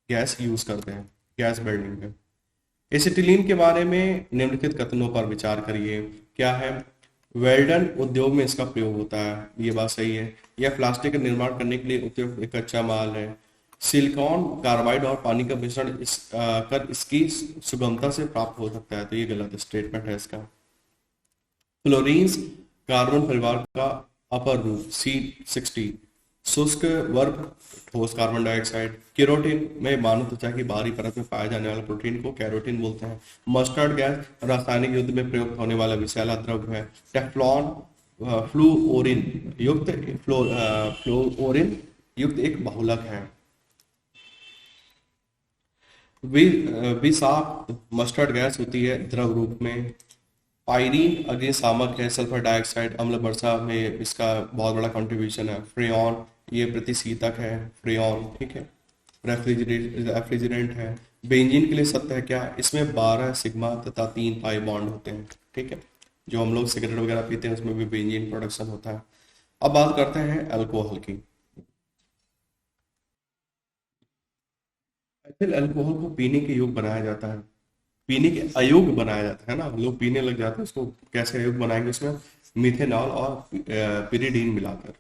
गैस यूज करते हैं गैस बिल्डिंग में। एसिटिलीन के बारे में निम्नलिखित कथनों पर विचार करिए। क्या है? वेल्डन उद्योग में इसका प्रयोग होता है, ये बात सही है। यह प्लास्टिक का निर्माण करने के लिए उपयुक्त एक कच्चा माल है। सिलिकॉन कार्बाइड और पानी का मिश्रण कर इसकी सुगमता से प्राप्त हो सकता है तो ये गलत स्टेटमेंट है इसका। फ्लोरीन्स कार्बन परिवार का अपर रूप C60। शुष्क वर्ग ठोस कार्बन डाइऑक्साइड। केरोटिन में मानव त्वचा की बाहरी परत में पाए जाने वाले प्रोटीन को कैरोटिन बोलते हैं। मस्टर्ड गैस रासायनिक युद्ध में प्रयुक्त होने वाला विषैला द्रव्य है। टेफ्लॉन फ्लूओरिन युक्त एक बहुलक है। विषाक्त मस्टर्ड गैस होती है द्रव रूप में। पायरीन अग्निशामक है। सल्फर डाइऑक्साइड अम्ल वर्षा में इसका बहुत बड़ा कंट्रीब्यूशन है। फ्रेऑन ये प्रतिशीतक है, फ्रेऑन, ठीक है। रेफ्रिजरेंट है। बेंजीन के लिए सत्य है क्या? इसमें 12 सिग्मा तथा 3 पाई बॉन्ड होते हैं, ठीक है। जो हम लोग सिगरेट वगैरह पीते हैं उसमें भी बेंजीन प्रोडक्शन होता है। अब बात करते हैं अल्कोहल की। एथिल अल्कोहल को पीने के योग्य बनाया जाता है, पीने के अयोग्य बनाया जाता है ना, लोग पीने लग जाते हैं उसको। कैसे अयोग्य बनाएंगे? उसमें मिथेनॉल और पिरिडीन मिलाकर।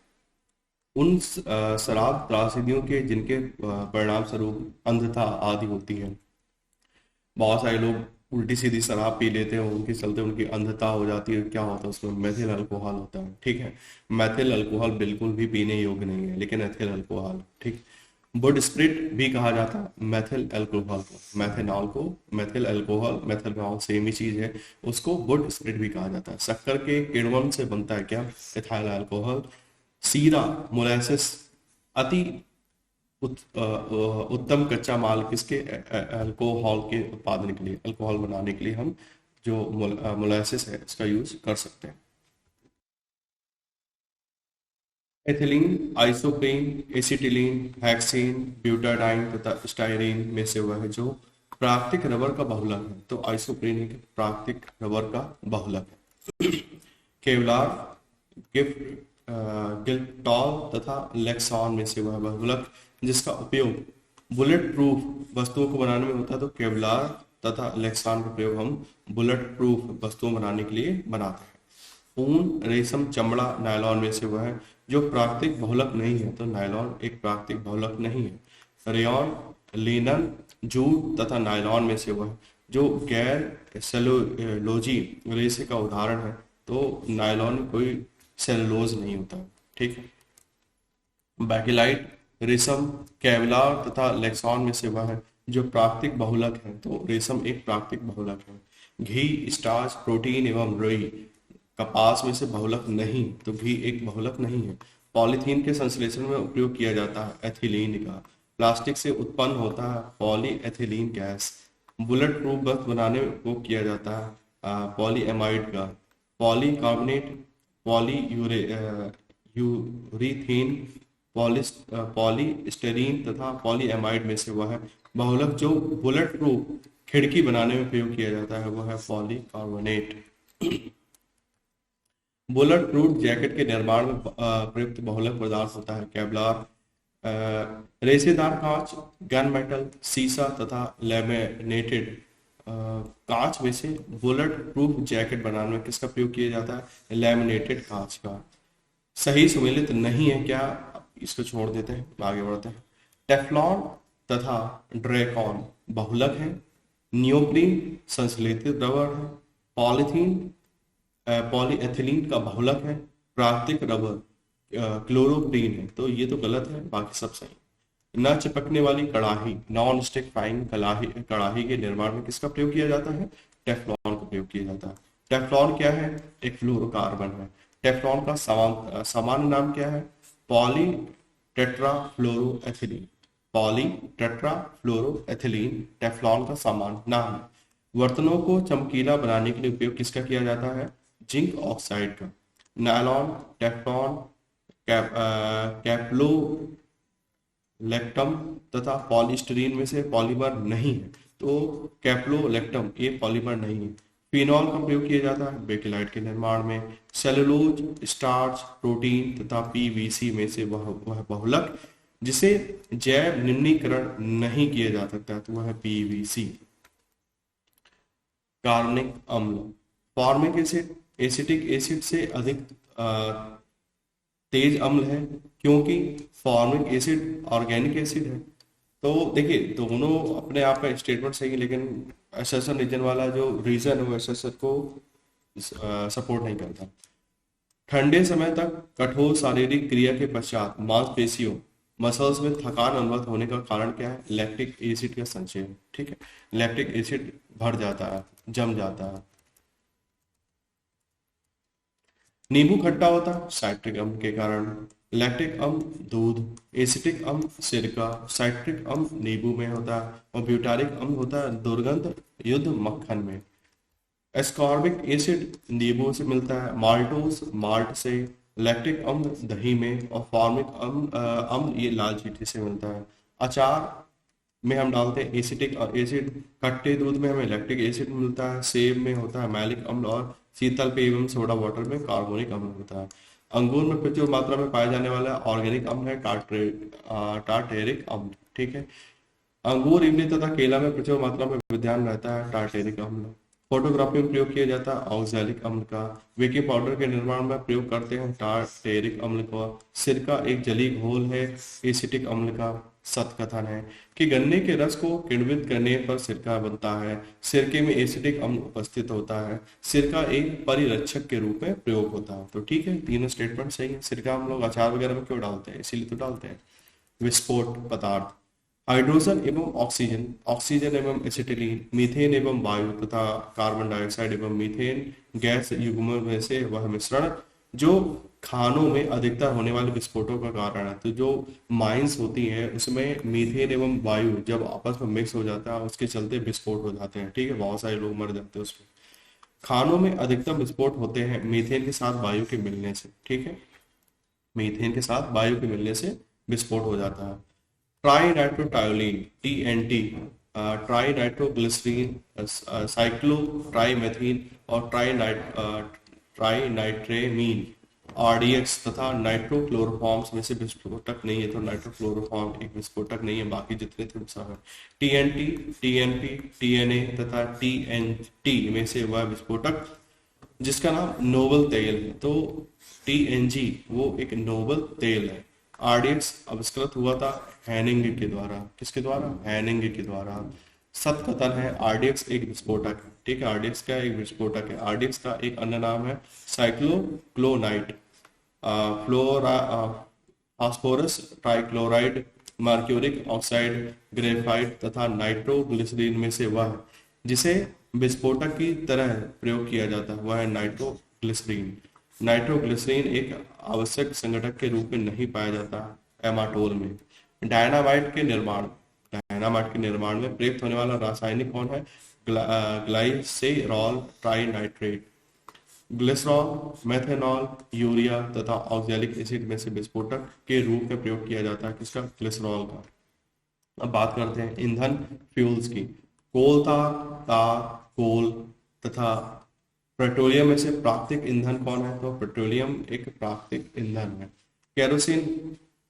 उन शराब त्रासदियों के जिनके परिणाम स्वरूप अंधता आदि होती है। बहुत सारे लोग उल्टी सीधी शराब पी लेते हैं, उनके चलते उनकी अंधता हो जाती है। क्या होता है? उसमें मेथिल अल्कोहल होता है, ठीक है। मेथिल अल्कोहल बिल्कुल भी पीने योग्य नहीं है, लेकिन एथिल अल्कोहल, ठीक। वुड स्प्रिट भी कहा जाता है मेथिल अल्कोहल को। मेथेनॉल को मेथिल अल्कोहल, मेथनॉल सेम ही चीज है, उसको वुड स्प्रिट भी कहा जाता है। शक्कर के किण्वन से बनता है क्या? Ethyl alcohol. सीरा मोलासेस अति उत्तम कच्चा माल किसके, अल्कोहल के उत्पादन के लिए, अल्कोहल बनाने के लिए हम जो मोलासिस है इसका यूज कर सकते हैं। Ethylene, isoprene, acetylene, hexane, butadiene तथा स्टाइरीन में से वह है जो प्राकृतिक रबर का बहुलक है। तो आइसोप्रीन एक प्राकृतिक रबर का बहुलक है। केवलार, गिफ्ट गिल्टॉल तथा लेक्सॉन में से वह बहुलक जिसका उपयोग बुलेट प्रूफ वस्तुओं को बनाने में होता है। तो केवलार तथा लेक्सॉन का प्रयोग हम बुलेट प्रूफ वस्तुओं बनाने के लिए बनाते हैं। ऊन, रेशम, चमड़ा, नायलॉन में से वह है जो प्राकृतिक बहुलक नहीं है। तो नायलॉन एक प्राकृतिक बहुलक नहीं है। रेयॉन, लिनन, जूट तथा नायलॉन में से वह जो गैर सेलुलोजी रेशे का उदाहरण है। तो नायलॉन कोई सेलुलोज नहीं होता, ठीक है। बैकेलाइट, रेशम, केवलार तथा लेक्सॉन में से वह है जो प्राकृतिक बहुलक है। तो रेशम एक प्राकृतिक बहुलक है। घी, स्टार्च, प्रोटीन एवं रुई कपास में से बहुलक नहीं। तो घी एक बहुलक नहीं है। पॉलीथीन के संश्लेषण में उपयोग किया जाता है एथिलीन का। प्लास्टिक से उत्पन्न होता है poly ethylene gas. Bullet proof वस्तु बनाने में उपयोग किया जाता है पॉलीएमाइड का। पॉलीकार्बोनेट, पॉली यूरीथीन, पॉलीस्टेरीन तथा पॉलीएमाइड में से वह है बहुलक जो बुलेट प्रूफ खिड़की बनाने में प्रयोग किया जाता है वह है पॉलीकार्बोनेट। बुलेट प्रूफ जैकेट के निर्माण में प्रयुक्त बहुलक पदार्थ होता है केवलार, रेशेदार कांच, गन मेटल, सीसा तथा लैमिनेटेड कांच में से बुलेट प्रूफ जैकेट बनाने में किसका प्रयोग किया जाता है, लैमिनेटेड कांच का। सही सुमेलित नहीं है क्या, इसको छोड़ देते हैं, आगे बढ़ते हैं। टेफ्लॉन तथा ड्रैकॉन बहुलक है। नियोप्रीन संश्लेषित रबर है। पॉलीथीन पॉलीएथिलीन का बहुलक है। प्राकृतिक रबर क्लोरोप्रीन है। तो ये तो गलत है, बाकी सब सही। न चिपकने वाली कड़ाही, नॉन स्टिक फ्राइंग कड़ाही के निर्माण में किसका प्रयोग किया जाता है, टेफ्लॉन का प्रयोग किया जाता है। टेफ्लॉन क्या है, एक फ्लोरोकार्बन है। टेफ्लॉन का सामान्य नाम क्या है, पॉली टेट्राफ्लोरोएथिलीन। पॉली टेट्राफ्लोरोएथिलीन टेफ्लॉन का सामान्य नाम है। बर्तनों को चमकीला बनाने के लिए उपयोग किसका किया जाता है, जिंक ऑक्साइड का। नायलॉन, टेफ्लॉन, कैप्लोलेक्टम तथा पॉलीस्टीरीन में से पॉलीमर नहीं है। तो कैप्लोलेक्टम ये पॉलीमर नहीं है। फिनॉल का प्रयोग किया जाता है बेकेलाइट के निर्माण में। सेलुलोज, स्टार्च, प्रोटीन तथा पीवीसी में से वह बहुलक जिसे जैव निम्नीकरण नहीं किया जा सकता तो वह पीवीसी। कार्बनिक अम्ल, फॉर्मिक एसिड एसिटिक एसिड से अधिक तेज अम्ल है क्योंकि फॉर्मिक एसिड ऑर्गेनिक एसिड है। तो देखिए दोनों अपने आप में स्टेटमेंट सही है, लेकिन एसेशन रीजन वाला जो रीजन है वो एसेशन को सपोर्ट नहीं करता। ठंडे समय तक कठोर शारीरिक क्रिया के पश्चात मांसपेशियों मसल्स में थकान अनुभव होने का कारण क्या है, लैक्टिक एसिड का संचय। ठीक है, लैक्टिक एसिड भर जाता है, जम जाता है। नींबू खट्टा होता है साइट्रिक अम्ल के कारण। लैक्टिक अम्ल दूध, एसिटिक अम्ल सिरका, साइट्रिक अम्ल नींबू में होता है और ब्यूटारिक अम्ल होता है दुर्गंध युक्त मक्खन में। एस्कॉर्बिक एसिड नींबू से मिलता है, माल्टोस माल्ट से, लैक्टिक अम्ल दही में और फॉर्मिक अम्ल ये लाल चींटी से मिलता है। अचार में हम डालते हैं एसिटिक एसिड, खट्टे दूध में हमें लैक्टिक एसिड मिलता है, सेब में होता है मैलिक अम्ल और शीतल पेय एवं सोडा वाटर में कार्बोनिक अम्ल होता है। अंगूर में प्रचुर मात्रा में पाया जाने वाला ऑर्गेनिक अम्ल है टार्टेरिक अम्ल। ठीक है, अंगूर, इमली तथा केला में प्रचुर मात्रा में विद्यमान रहता है टार्टेरिक अम्ल। फोटोग्राफी में प्रयोग किया जाता है ऑक्सैलिक अम्ल का। बेकिंग पाउडर के निर्माण में प्रयोग करते हैं टार्टेरिक अम्ल का। सिरका एक जली घोल है एसिटिक अम्ल का। सतकथन है कि गन्ने के रस को किण्वित करने पर सिरका बनता है। सिरके में एसिटिक अम्ल उपस्थित होता है। सिरका एक परिरक्षक के रूप में प्रयोग होता है। तो ठीक है, तीनों स्टेटमेंट सही है। सिरका हम लोग अचार वगैरह में क्यों डालते हैं, इसीलिए तो डालते हैं। विस्फोट पदार्थ, हाइड्रोजन एवं ऑक्सीजन, ऑक्सीजन एवं एसिटिलीन, मीथेन एवं वायु तथा कार्बन डाइऑक्साइड एवं मीथेन गैस युग्म में से वह मिश्रण जो खानों में अधिकतर होने वाले विस्फोटों का कारण है। तो जो माइंस होती है उसमें मीथेन एवं वायु जब आपस में मिक्स हो जाता है उसके चलते विस्फोट हो जाते हैं, ठीक है, बहुत सारे लोग मर जाते हैं उसमें। खानों में अधिकतम विस्फोट होते हैं मीथेन के साथ वायु के मिलने से, ठीक है, मीथेन के साथ वायु के मिलने से विस्फोट हो जाता है। Tri nitrotoluene TNT, tri nitroglycerine, cyclo trimethylene और ट्राई नाइट्रेमीन RDX तथा नाइट्रोक्लोरोफॉर्म्स में से विस्फोटक नहीं है। तो नाइट्रोक्लोरोफॉर्म एक विस्फोटक नहीं है, बाकी जितने थे सब है। TNT, TNP, TNA तथा TNT में से वह विस्फोटक जिसका नाम नोबल तेल है। तो TNG वो एक नोबल तेल है। RDX आविष्कृत हुआ था हैनिंग के द्वारा। किसके द्वारा? हैनिंग के द्वारा। सत कथन है RDX एक विस्फोटक है, ठीक है, RDX का एक विस्फोटक है। RDX का एक अन्य नाम है साइक्लोक्लोनाइट, फ्लोरा phosphorus trichloride, mercuric oxide, graphite तथा नाइट्रोग्लिसरीन में से वह जिसे विस्फोटक की तरह प्रयोग किया जाता है वह है नाइट्रोग्लिसरीन। नाइट्रोग्लिसरीन एक आवश्यक संगठक के रूप में नहीं पाया जाता एमाटोल में। डायनामाइट के निर्माण में प्रयुक्त होने वाला रासायनिक कौन है? ग्लाइसेरॉल ट्राइनाइट्रेट। ग्लिसरॉल, मेथेनॉल, यूरिया तथा ऑक्सैलिक एसिड में से विस्फोटक के रूप में प्रयोग किया जाता है किसका? ग्लिसरॉल का। अब बात करते हैं ईंधन फ्यूल्स की। कोल तथा पेट्रोलियम में से प्राकृतिक ईंधन कौन है? तो पेट्रोलियम एक प्राकृतिक ईंधन है। केरोसिन,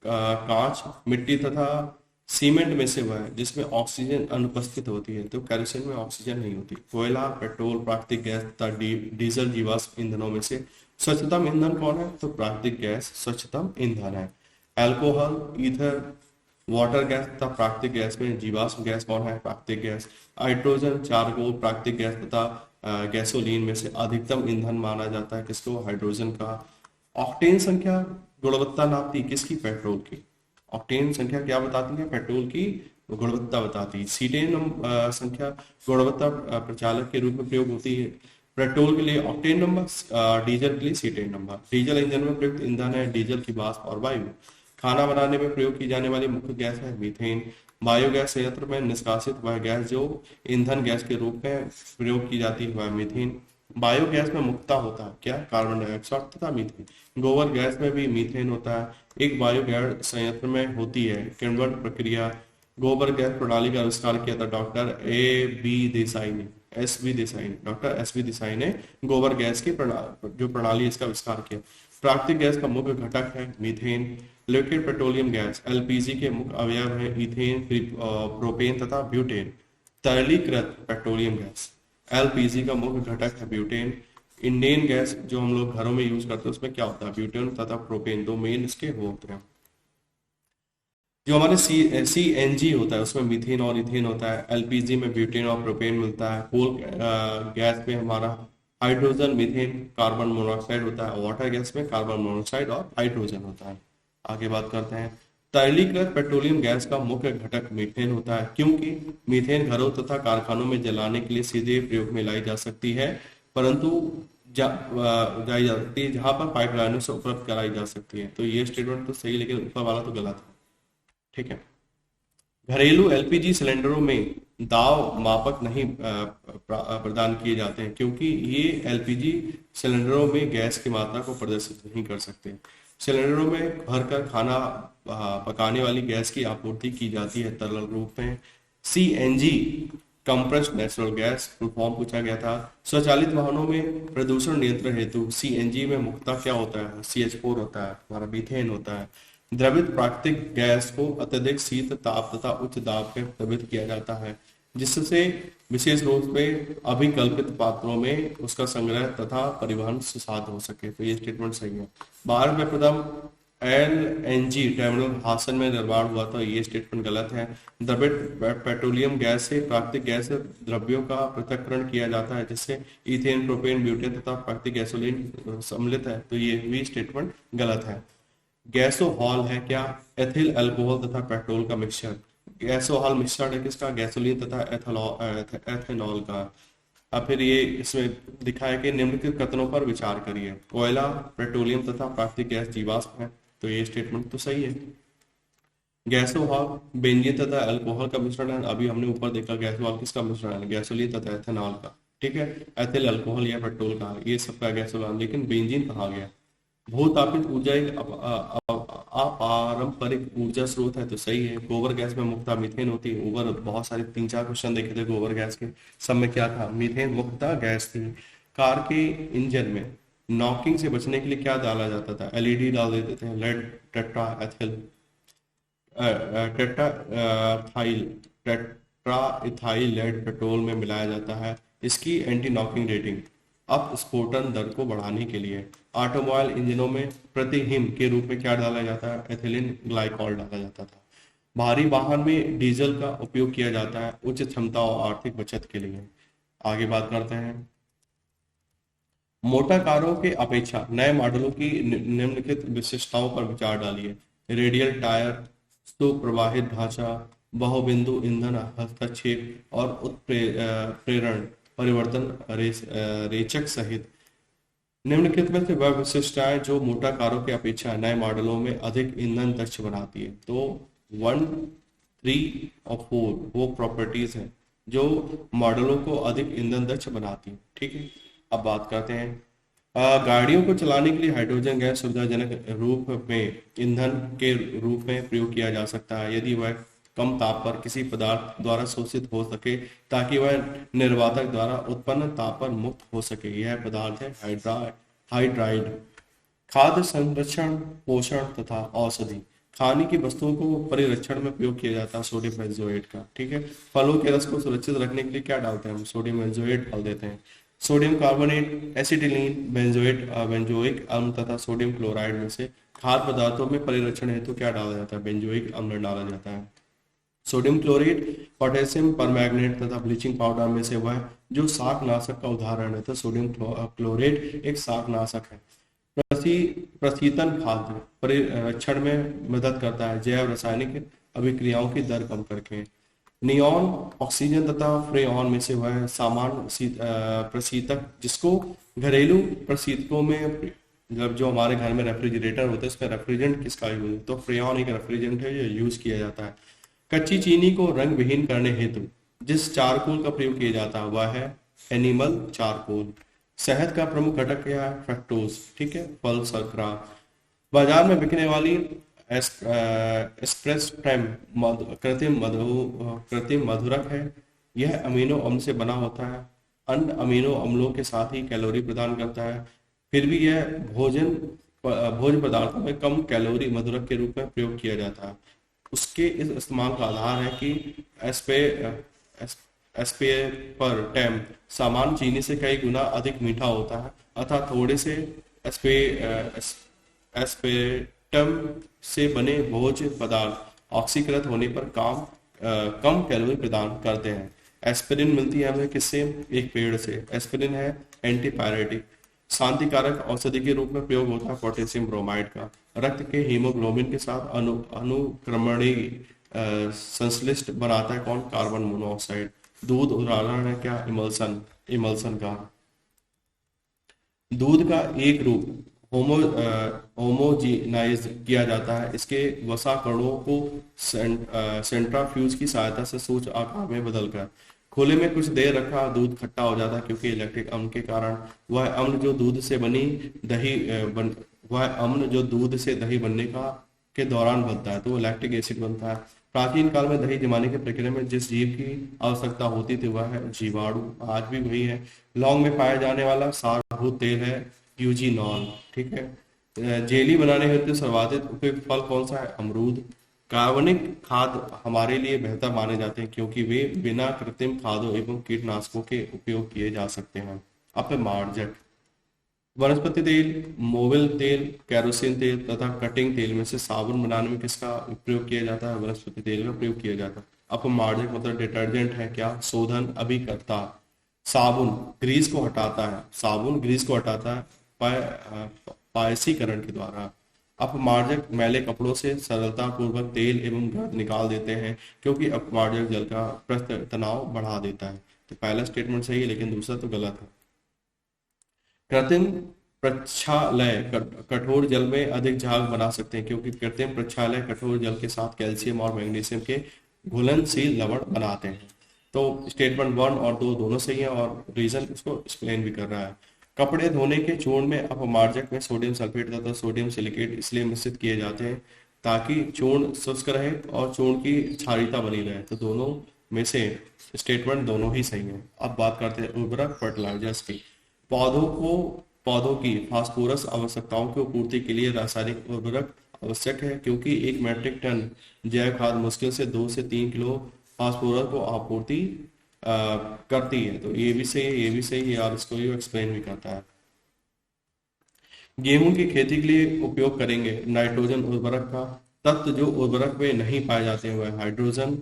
कांच, मिट्टी तथा सीमेंट में से वह है जिसमें ऑक्सीजन अनुपस्थित होती है। तो केरोसिन में ऑक्सीजन नहीं होती। कोयला, पेट्रोल, प्राकृतिक गैस तथा डीजल जीवाश्म ईंधनों में से स्वच्छतम ईंधन कौन है? तो प्राकृतिक गैस स्वच्छतम ईंधन है। अल्कोहल, ईथर, वाटर गैस तथा प्राकृतिक गैस में जीवाश्म गैस कौन है? प्राकृतिक गैस। हाइड्रोजन, चारकोल, प्राकृतिक गैस तथा गैसोलीन में से अधिकतम ईंधन माना जाता है किसको? हाइड्रोजन का। ऑक्टेन संख्या गुणवत्ता नापती किसकी? पेट्रोल की। ऑक्टेन संख्या क्या बताती है? पेट्रोल की गुणवत्ता बताती है। सीटेन संख्या गुणवत्ता प्रचालक के रूप में प्रयोग होती है। पेट्रोल के लिए ऑक्टेन नंबर, डीजल के लिए सीटेन नंबर। डीजल इंजन में प्रयुक्त ईंधन है डीजल की वाष्प और वायु। खाना बनाने में प्रयोग की जाने वाली मुख्य गैस है मीथेन। बायोगैस संयंत्र में निष्कासित वह गैस जो ईंधन गैस के रूप में प्रयोग की जाती है वह मीथेन। बायोगैस में मुख्यतः होता है क्या? कार्बन डाइऑक्साइड तथा मीथेन। गोबर गैस में भी मीथेन होता है। एक बायोगैस संयंत्र में होती है किण्वन प्रक्रिया। गोबर गैस प्रणाली का आविष्कार किया था डॉक्टर एस बी देसाई ने गोबर गैस की जो प्रणाली इसका आविष्कार किया। प्राकृतिक गैस का मुख्य घटक है methane. Liquid petroleum gas LPG के मुख्य अवयव है इथेन, प्रोपेन तथा ब्यूटेन। तरलीकृत पेट्रोलियम गैस LPG का मुख्य घटक है ब्यूटेन। इंडेन गैस जो हम लोग घरों में यूज करते हैं उसमें क्या होता है? ब्यूटेन तथा प्रोपेन, दो मेन इसके वो होते हैं। जो हमारे CNG होता है उसमें मीथेन और इथेन होता है। LPG में ब्यूटेन और प्रोपेन मिलता है। कोल गैस में हमारा हाइड्रोजन, मीथेन, कार्बन मोनोऑक्साइड होता है। वाटर गैस में कार्बन मोनोऑक्साइड और हाइड्रोजन होता है। आगे बात करते हैं तरलीकृत पेट्रोलियम गैस का मुख्य घटक मीथेन होता है क्योंकि मीथेन घरों तथा कारखानों में जलाने के लिए सीधे प्रयोग में लाई जा सकती है, परंतु जाई जा सकती है जहां पर पाइपलाइनों से उपलब्ध कराई जा सकती है। तो ये स्टेटमेंट तो सही लेकिन ऊपर वाला तो गलत है, ठीक है। घरेलू LPG सिलेंडरों में दाब मापक नहीं प्रदान किए जाते हैं क्योंकि ये LPG सिलेंडरों में गैस की मात्रा को प्रदर्शित नहीं कर सकते। सिलेंडरों में भरकर खाना पकाने वाली गैस की आपूर्ति की जाती है तरल रूप में। CNG compressed natural gas form पूछा गया था। स्वचालित वाहनों में प्रदूषण नियंत्रण हेतु CNG में मुख्यतः क्या होता है? CH4 होता है, हमारा मीथेन होता है। द्रवित प्राकृतिक गैस को अत्यधिक शीत ताप तथा उच्च दाब पे द्रवित किया जाता है जिससे विशेष रूप से अभिकल्पित पात्रों में उसका संग्रह तथा परिवहन सुसाध्य हो सके। तो ये स्टेटमेंट सही है। भारत में प्रथम LNG टर्मिनल हासन में निर्माण हुआ था, ये स्टेटमेंट गलत है। द्रवित पेट्रोलियम गैस से प्राकृतिक गैस द्रव्यों का पृथक्करण किया जाता है जिससे इथेन, प्रोपेन, ब्यूटेन तथा प्राकृतिक गैसोलीन सम्मिलित है, तो ये भी स्टेटमेंट गलत है। गैसोहॉल है क्या? एथिल अल्कोहल तथा पेट्रोल का मिक्सचर। गैसोहॉल मिक्सचर है किसका? गैसोलीन तथा एथेनॉल का। अब फिर ये इसमें लिखा है कि निम्नलिखित कथनों पर विचार करिए। कोयला, पेट्रोलियम तथा प्राकृतिक गैस जीवाश्म है, तो ये स्टेटमेंट तो सही है। गैसोहॉल बेंजीन तथा अल्कोहल का मिश्रण है, अभी हमने ऊपर देखा गैसोहॉल किसका मिश्रण है, गैसोलीन तथा एथेनॉल का, ठीक है। एथिल अल्कोहल या पेट्रोल का, ये सबका गैसोहॉल, लेकिन बेंजीन कहाँ गया। भूतापित ऊर्जा एक अपारंपरिक ऊर्जा स्रोत है, तो सही है। गोबर गैस में मुख्यतः मीथेन होती है। ऊपर बहुत सारे 3-4 क्वेश्चन देखे थे गोबर गैस के, सब में क्या था, मीथेन मुख्यतः गैस थी। कार के इंजन में नॉकिंग से बचने के लिए क्या डाला जाता था, एलईडी डाल देते थे। Lead tetra ethyl tetraethyl tetra ethyl lead petrol में मिलाया जाता है। इसकी एंटी नॉकिंग रेटिंग अपस्फोटन दर को बढ़ाने के लिए। ऑटोमोबाइल इंजनों में प्रतिहिम के रूप में क्या डाला जाता है, एथिलीन ग्लाइकॉल डाला जाता था। भारी वाहन में डीजल का उपयोग किया जाता है उच्च क्षमता और आर्थिक बचत के लिए। आगे बात करते हैं, मोटर कारों के अपेक्षा नए मॉडलों की निम्नलिखित विशेषताओं पर विचार डालिए। रेडियल टायर, सुप्रवाहित ढांचा, बहुबिंदु ईंधन हस्तक्षेप और उत्प्रेरण परिवर्तन रेचक सहित। निम्नलिखित में से वह विशेषताएं जो मोटर कारों की अपेक्षा नए मॉडलों में अधिक ईंधन दक्ष बनाती है, तो 1, 3 और 4 वो प्रॉपर्टीज हैं जो मॉडलों को अधिक ईंधन दक्ष बनाती है, ठीक है। अब बात करते हैं, गाड़ियों को चलाने के लिए हाइड्रोजन गैस सुविधाजनक रूप में ईंधन के रूप में प्रयोग किया जा सकता है यदि वह कम ताप पर किसी पदार्थ द्वारा शोषित हो सके ताकि वह निर्वातक द्वारा उत्पन्न ताप पर मुक्त हो सके। यह पदार्थ है हाइड्राइड। खाद्य संरक्षण, पोषण तथा औषधि, खाने की वस्तुओं को परिरक्षण में प्रयोग किया जाता है सोडियम बेंजोएट का, ठीक है। फलों के रस को सुरक्षित रखने के लिए क्या डालते हैं हम, सोडियम बेंजोएट डाल देते हैं। सोडियम कार्बोनेट, एसिटिलीन, बेंजोइक अम्ल तथा सोडियम क्लोराइड में से खाद्य पदार्थों में परिरक्षण हेतु क्या डाला जाता है, बेंजोइक अम्ल डाला जाता है। सोडियम क्लोराइड, पोटेशियम परमैंगनेट तथा ब्लीचिंग पाउडर में से वह जो शाकनाशक का उदाहरण है, तो सोडियम क्लोराइड एक शाकनाशक है। प्रशीतन खाद्य परिरक्षण में मदद करता है जैव रासायनिक अभिक्रियाओं की दर कम करके। नियॉन, ऑक्सीजन तथा फ्रेऑन में से वह सामान्य प्रशीतक जिसको घरेलू प्रशीतकों में, मतलब जो हमारे घर में रेफ्रिजरेटर होता है उसमें रेफ्रिजरेंट किसका यूज है, तो फ्रेऑन एक रेफ्रिजरेंट है, ये यूज किया जाता है। कच्ची चीनी को रंग विहीन करने हेतु जिस चारकोल का प्रयोग किया जाता है वह है एनिमल चारकोल। शहद का प्रमुख घटक क्या है, फ्रक्टोज, ठीक है, फल शर्करा। बाजार में बिकने वाली एस्प्रेसफ्रेम कृत्रिम मधुरक है। यह अमीनो अम्ल से बना होता है, अन्य अमीनो अम्लों के साथ ही कैलोरी प्रदान करता है। फिर भी यह भोज्य पदार्थों में कम कैलोरी मधुरक के रूप में प्रयोग किया जाता है। उसके इस इस्तेमाल का आधार है कि एस्पेरटम सामान्य चीनी से कई गुना अधिक मीठा होता है, अतः थोड़े से एस्पेरटम से बने भोज्य पदार्थ ऑक्सीकृत होने पर कम कैलोरी प्रदान करते हैं। एस्पिरिन मिलती है हमें किससे, एक पेड़ से। एस्पिरिन है एंटीपायरेटिक, शांतिकारक औषधि के रूप में प्रयोग होता है पोटेशियम ब्रोमाइड का। रक्त के हीमोग्लोबिन के साथ अनुक्रमणी संश्लिष्ट बनाता है कौन, कार्बन मोनोऑक्साइड। दूध उदाहरण है क्या, इमल्सन का। दूध का एक रूप होमोजीनाइज किया जाता है, इसके वसा कणों को सेंट्राफ्यूज की सहायता से सूच आकार में बदलकर खुले में कुछ देर रखा दूध खट्टा हो जाता है क्योंकि इलेक्ट्रिक अम्ल के कारण। वह अम्ल जो दूध से दही बनने के दौरान बनता है तो वो लैक्टिक एसिड बनता है। प्राचीन काल में दही जमाने की प्रक्रिया में जिस जीव की आवश्यकता होती थी वह है जीवाणु, आज भी वही है। लौंग में पाया जाने वाला सारभूत तेल है यूजीनॉल, ठीक है। जेली बनाने हेतु सर्वाधिक उपयुक्त फल कौन सा है, अमरूद। कार्बनिक खाद हमारे लिए बेहतर माने जाते हैं क्योंकि वे बिना कृत्रिम खादों एवं कीटनाशकों के उपयोग किए जा सकते हैं। अपमार्जक, वनस्पति तेल, मोबिल तेल, कैरोसिन तेल तथा कटिंग तेल में से साबुन बनाने में किसका प्रयोग किया जाता है, वनस्पति तेल का प्रयोग किया जाता है। अपमार्जक मतलब डिटर्जेंट है क्या, शोधन अभिकर्ता। साबुन ग्रीस को हटाता है पायसीकरण के द्वारा। अपमार्जक मैले कपड़ों से सरलता पूर्वक तेल एवं गर्द निकाल देते हैं क्योंकि अपमार्जक जल का प्रस्थ तनाव बढ़ा देता है। तो पहला स्टेटमेंट सही है लेकिन दूसरा तो गलत है। कृत्रिम प्रक्षालय कठोर जल में अधिक झाग बना सकते हैं क्योंकि कृत्रिम प्रक्षालय कठोर जल के साथ कैल्शियम और मैग्नीशियम के घुलनशील लवण बनाते हैं। तो स्टेटमेंट 1 और 2 दोनों सही है और रीजन उसको एक्सप्लेन भी कर रहा है। कपड़े धोने के चूर्ण में अपमार्जक में सोडियम सल्फेट तथा सोडियम सिलिकेट इसलिए मिश्रित किए जाते हैं ताकि चूर्ण शुष्क रहे और चूर्ण की क्षारीयता बनी रहे। तो दोनों में से स्टेटमेंट दोनों ही सही है। अब बात करते हैं उर्वरक फर्टिलाइजर्स की। पौधों की फास्फोरस आवश्यकताओं की पूर्ति के लिए रासायनिक उर्वरक आवश्यक है क्योंकि 1 मीट्रिक टन जैव खाद मुश्किल से 2 से 3 किलो फास्फोरस को आपूर्ति करती है। तो ये भी सही है, ये भी सही है और इसको ये एक्सप्लेन भी करता है। गेहूं की खेती के लिए उपयोग करेंगे नाइट्रोजन उर्वरक का तत्व जो उर्वरक में नहीं पाए जाते हैं हाइड्रोजन,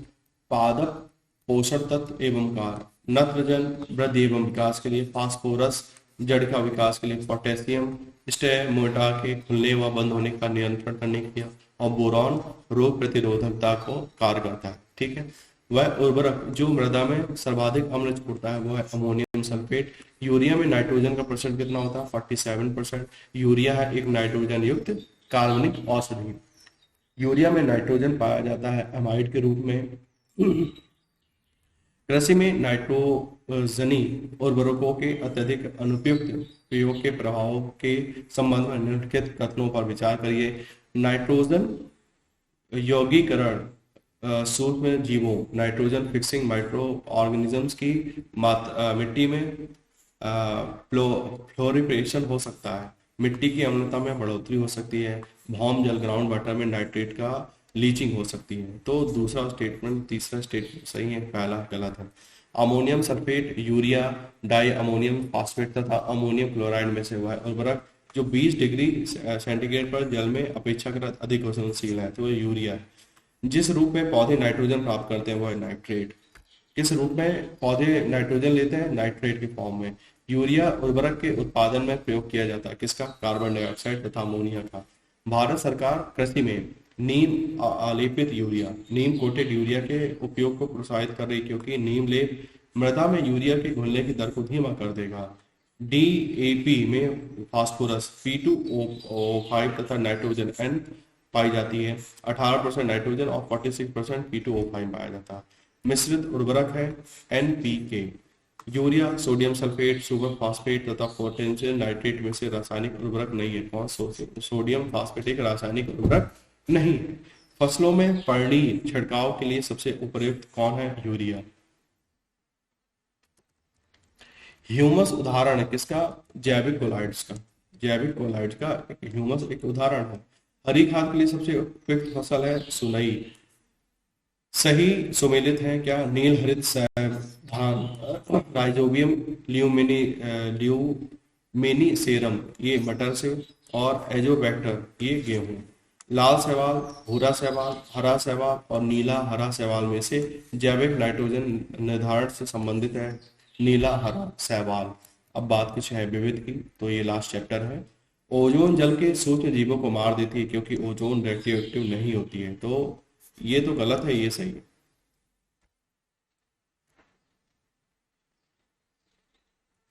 पादप, पोषण तत्व एवं कार, नत्रजन वृद्धि एवं विकास के लिए, फास्फोरस जड़ का विकास के लिए, पोटेशियम स्टेमोटा के खुलने व बंद होने का नियंत्रण करने के लिए, और बोरॉन रोग प्रतिरोधकता को कार्य करता है। ठीक है, वह उर्वरक जो मृदा में सर्वाधिक अम्ल छोड़ता है वो है अमोनियम सल्फेट। यूरिया में नाइट्रोजन का परसेंट कितना होता है 47%। यूरिया है एक नाइट्रोजन युक्त कार्बनिक औषधि। यूरिया में नाइट्रोजन पाया जाता है अमाइड के रूप में। कृषि में नाइट्रोजनी उर्वरकों के अत्यधिक अनुपयुक्त प्रयोग के प्रभावों के संबंध में निम्नलिखित कथनों पर विचार करिए। नाइट्रोजन यौगिकरण सूक्ष्म जीवों नाइट्रोजन फिक्सिंग माइक्रो ऑर्गेनिजम्स की मिट्टी में फ्लोरिफिकेशन हो सकता है। मिट्टी की अम्लता में बढ़ोतरी हो सकती है। भौम जल ग्राउंड वाटर में नाइट्रेट का लीचिंग हो सकती है। तो दूसरा स्टेटमेंट तीसरा स्टेटमेंट सही है, पहला गलत है। Ammonium sulphate, urea, di ammonium phosphate तथा अमोनियम क्लोराइड में से वह उर्वरक जो 20 डिग्री सेंटीग्रेड पर जल में अपेक्षाकृत अधिक घुलनशील है तो वह यूरिया है। जिस रूप में पौधे नाइट्रोजन प्राप्त करते हैं वह है नाइट्रेट। किस रूप में पौधे नाइट्रोजन लेते हैं? नाइट्रेट के फॉर्म में। यूरिया उर्वरक के उत्पादन में प्रयोग किया जाता है किसका? कार्बन डाइऑक्साइड तथा अमोनिया का। भारत सरकार कृषि में नीम आलेपित यूरिया, नीम कोटेड यूरिया के उपयोग को प्रोत्साहित कर रही क्योंकि नीम लेप मृदा में यूरिया के घुलने की दर को धीमा कर देगा। डीएपी में फास्फोरस P2O5 तथा नाइट्रोजन N पाई जाती है। 18% नाइट्रोजन और 46% P2O5 पाया जाता है। मिश्रित उर्वरक है NPK। Urea, sodium sulphate, super phosphate तथा पोटेशियम नाइट्रेट में से रासायनिक उर्वरक नहीं है। कौन? सोडियम फास्फेट एक रासायनिक उर्वरक नहीं है। फसलों में पर्णी छिड़काव के लिए सबसे उपयुक्त कौन है? यूरिया। ह्यूमस उदाहरण है किसका? जैविक कोलाइड्स का। जैविक कोलाइड्स का ह्यूमस एक उदाहरण है। हरी खाद के लिए सबसे उपयुक्त फसल है सुनई। सही सुमेलित है क्या? नील हरित धान, राइजोबियम ल्यूमिनीसेरम ये मटर से, और एजोबैक्टर ये गेहूं। लाल शैवाल, भूरा शैवाल, हरा शैवाल और नीला हरा शैवाल में से जैविक नाइट्रोजन निर्धारण से संबंधित है नीला हरा शैवाल। अब बात कुछ है विविध की, तो ये लास्ट चैप्टर है। ओजोन जल के सूक्ष्म जीवों को मार देती है क्योंकि ओजोन रेडियो एक्टिव नहीं होती है। तो ये तो गलत है, ये सही है।